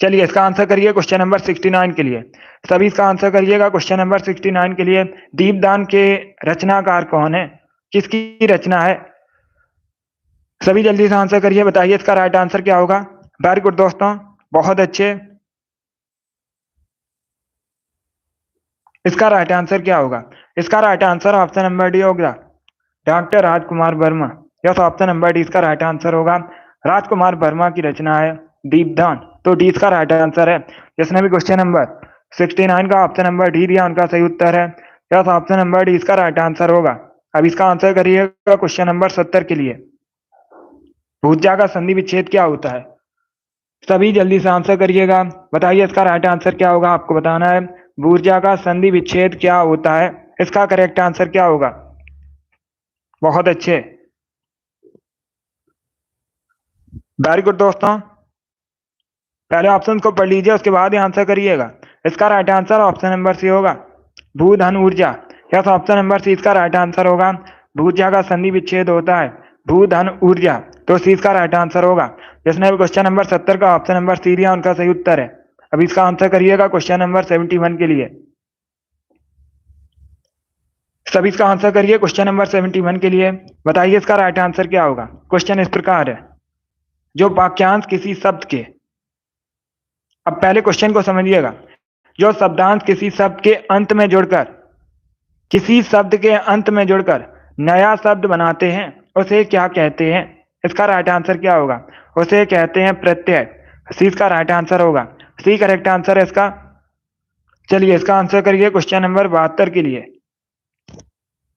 चलिए इसका आंसर करिए क्वेश्चन नंबर 69 के लिए। सभी इसका आंसर करिएगा क्वेश्चन नंबर 69 के लिए। दीपदान के रचनाकार कौन है, किसकी रचना है। सभी जल्दी से आंसर करिए। बताइए इसका राइट आंसर क्या होगा। वेरी गुड दोस्तों, बहुत अच्छे। इसका राइट आंसर क्या होगा? इसका right answer option number D होगा, doctor Rajkumar Verma. Yes, option number D इसका राइट आंसर होगा। राजकुमार वर्मा की रचना है दीपदान, तो डी इसका राइट आंसर है। जिसने भी क्वेश्चन नंबर 69 का ऑप्शन नंबर डी दिया उनका सही उत्तर है। यस, ऑप्शन नंबर डी इसका राइट आंसर होगा। अब इसका आंसर करिएगा क्वेश्चन नंबर 70 के लिए। भुजा का संधि विच्छेद क्या होता है? सभी जल्दी से आंसर करिएगा, बताइए इसका राइट आंसर क्या होगा, आपको बताना है। भुजा का संधि विच्छेद क्या होता है? इसका करेक्ट आंसर क्या होगा? बहुत अच्छे, वेरी गुड दोस्तों। पहले ऑप्शन को पढ़ लीजिए, उसके बाद ही आंसर करिएगा। इसका right answer option number C होगा, भू धन ऊर्जा। यस, ऑप्शन नंबर सी इसका राइट आंसर होगा। भूजा का संधि विच्छेद होता है भू धन ऊर्जा, तो सी इसका राइट आंसर होगा। जिसने भी क्वेश्चन नंबर 70 का ऑप्शन नंबर सी दिया उनका सही उत्तर है। अब इसका आंसर करिएगा क्वेश्चन नंबर 71 के लिए। सभी इसका आंसर करिए क्वेश्चन नंबर 71 के लिए, बताइए इसका राइट आंसर क्या होगा। क्वेश्चन इस प्रकार है, जो वाक्यांश किसी शब्द के, अब पहले क्वेश्चन को समझिएगा, जो शब्दांश किसी शब्द के अंत में जुड़कर, किसी शब्द के अंत में जुड़कर नया शब्द बनाते हैं उसे क्या कहते हैं? इसका राइट आंसर क्या होगा? उसे कहते हैं प्रत्यय। सी इसका राइट आंसर होगा, सी करेक्ट आंसर है इसका। चलिए इसका आंसर करिए क्वेश्चन नंबर 72 के लिए।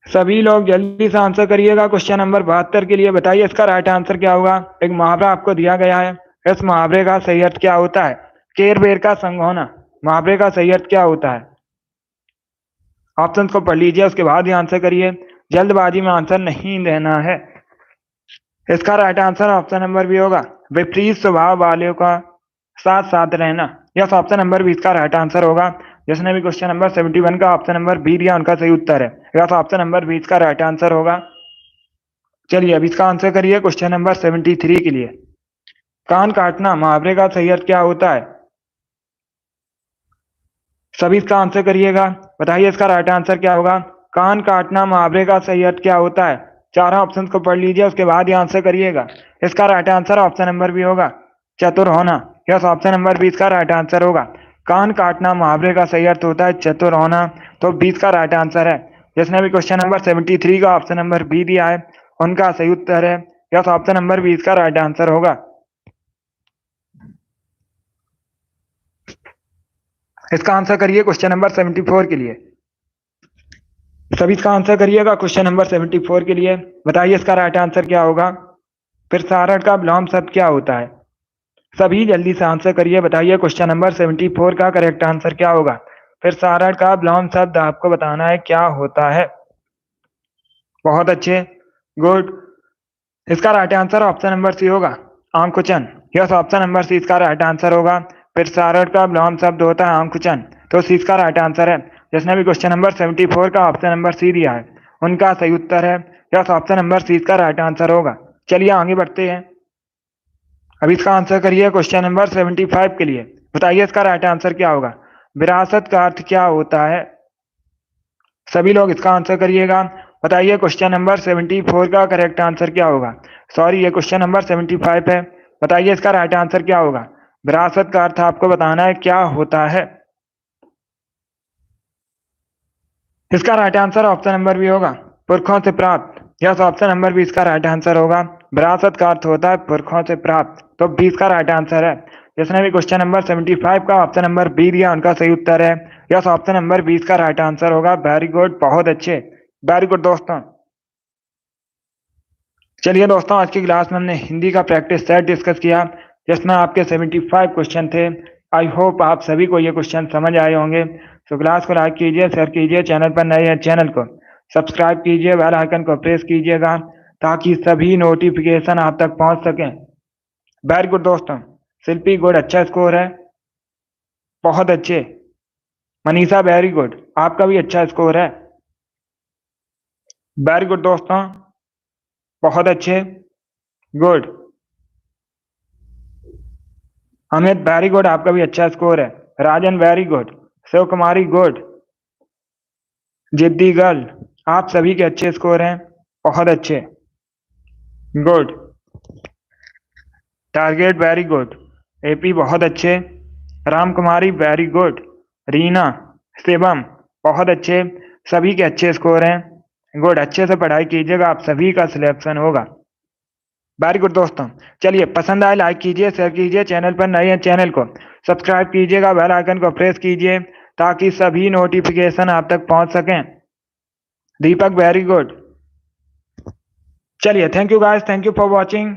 सभी लोग जल्दी से आंसर करिएगा क्वेश्चन नंबर 72 के लिए, बताइए इसका राइट आंसर क्या होगा। एक मुहावरा आपको दिया गया है, इस मुहावरे का सही अर्थ क्या होता है? केर बेर का संग होना, मुहावरे का सही अर्थ क्या होता है? ऑप्शन को पढ़ लीजिए, उसके बाद ही आंसर करिए, जल्दबाजी में आंसर नहीं देना है। इसका right answer option number B होगा, विपरीत स्वभाव वालों का साथ साथ रहना। यस, ऑप्शन नंबर बी इसका राइट आंसर होगा। जिसने भी क्वेश्चन नंबर 71 का ऑप्शन नंबर बी दिया उनका सही उत्तर है। यस, ऑप्शन नंबर बी इसका राइट आंसर होगा। चलिए अब इसका आंसर करिए क्वेश्चन नंबर 73 के लिए। कान काटना मुहावरे का सही अर्थ क्या होता है? सभी इसका आंसर करिएगा, बताइए इसका राइट आंसर क्या होगा। कान काटना मुहावरे का सही अर्थ क्या होता है? चारों ऑप्शन को पढ़ लीजिए, उसके बाद ही आंसर करिएगा। इसका right answer option number B होगा, चतुर होना। यस, ऑप्शन नंबर बी इसका राइट आंसर होगा। कान काटना मुहावरे का सही अर्थ होता है चतुर होना, तो 20 का राइट आंसर है। जिसने भी क्वेश्चन नंबर 73 का ऑप्शन नंबर बी दिया है उनका सही उत्तर है। यस, ऑप्शन नंबर बी इसका राइट आंसर होगा। इसका आंसर करिए क्वेश्चन नंबर 74 के लिए। सभी इसका आंसर करिएगा क्वेश्चन नंबर 74 के लिए, बताइए इसका राइट आंसर क्या होगा। प्रसारण का विलोम शब्द क्या होता है? सभी जल्दी से आंसर करिए, बताइए क्वेश्चन नंबर 74 का करेक्ट आंसर क्या होगा। प्रसारण का विलोम शब्द आपको बताना है क्या होता है। बहुत अच्छे, गुड। इसका right answer option number C होगा, आंकुचन। यस, ऑप्शन नंबर सी इसका राइट आंसर होगा। प्रसारण का विलोम शब्द होता है आंकुचन, तो सी इसका राइट आंसर है। जिसने भी क्वेश्चन नंबर 74 का ऑप्शन नंबर सी दिया है उनका सही उत्तर है। यस, ऑप्शन नंबर सी इसका राइट आंसर होगा। चलिए आगे बढ़ते हैं। अब इसका आंसर करिए क्वेश्चन नंबर 75 के लिए, बताइए इसका राइट आंसर क्या होगा। विरासत का अर्थ क्या होता है? सभी लोग इसका आंसर करिएगा, बताइए क्वेश्चन नंबर 74 का करेक्ट आंसर क्या होगा। सॉरी, ये क्वेश्चन नंबर 75 है, बताइए इसका राइट आंसर क्या होगा। विरासत का अर्थ आपको बताना है क्या होता है। इसका right answer option number B होगा, पुरखों से प्राप्त। यस, ऑप्शन नंबर बी इसका राइट आंसर होगा। विरासत का अर्थ होता है पुरखों से प्राप्त, तो बी इसका राइट आंसर है। जिसने भी क्वेश्चन नंबर 75 का ऑप्शन नंबर बी दिया उनका सही उत्तर है। यस, ऑप्शन नंबर बी इसका राइट आंसर होगा। वेरी गुड, बहुत अच्छे, वेरी गुड दोस्तों। चलिए दोस्तों, आज की क्लास में हमने हिंदी का प्रैक्टिस सेट डिस्कस किया जिसमें आपके 75 क्वेश्चन थे। आई होप आप सभी को ये क्वेश्चन समझ आए होंगे। तो क्लास को लाइक कीजिए, शेयर कीजिए, चैनल पर नए हैं चैनल को सब्सक्राइब कीजिए, बेल आइकन को प्रेस कीजिएगा ताकि सभी नोटिफिकेशन आप तक पहुंच सकें। वेरी गुड दोस्तों, शिल्पी गुड, अच्छा स्कोर है, बहुत अच्छे। मनीषा वेरी गुड, आपका भी अच्छा स्कोर है। वेरी गुड दोस्तों, बहुत अच्छे, गुड। अमित वेरी गुड, आपका भी अच्छा स्कोर है। राजन वेरी गुड, शिव कुमारी गुड, जिद्दी गर्ल, आप सभी के अच्छे स्कोर हैं, बहुत अच्छे, good. Target very good, AP बहुत अच्छे, राम कुमारी वेरी गुड, रीना, शिवम बहुत अच्छे, सभी के अच्छे स्कोर हैं। गुड, अच्छे से पढ़ाई कीजिएगा, आप सभी का सिलेक्शन होगा। वेरी गुड दोस्तों, चलिए पसंद आए लाइक कीजिए, शेयर कीजिए, चैनल पर नए हैं चैनल को सब्सक्राइब कीजिएगा, बेल आइकन को प्रेस कीजिए ताकि सभी नोटिफिकेशन आप तक पहुंच सकें। दीपक वेरी गुड। चलिए, thank you guys, thank you for watching.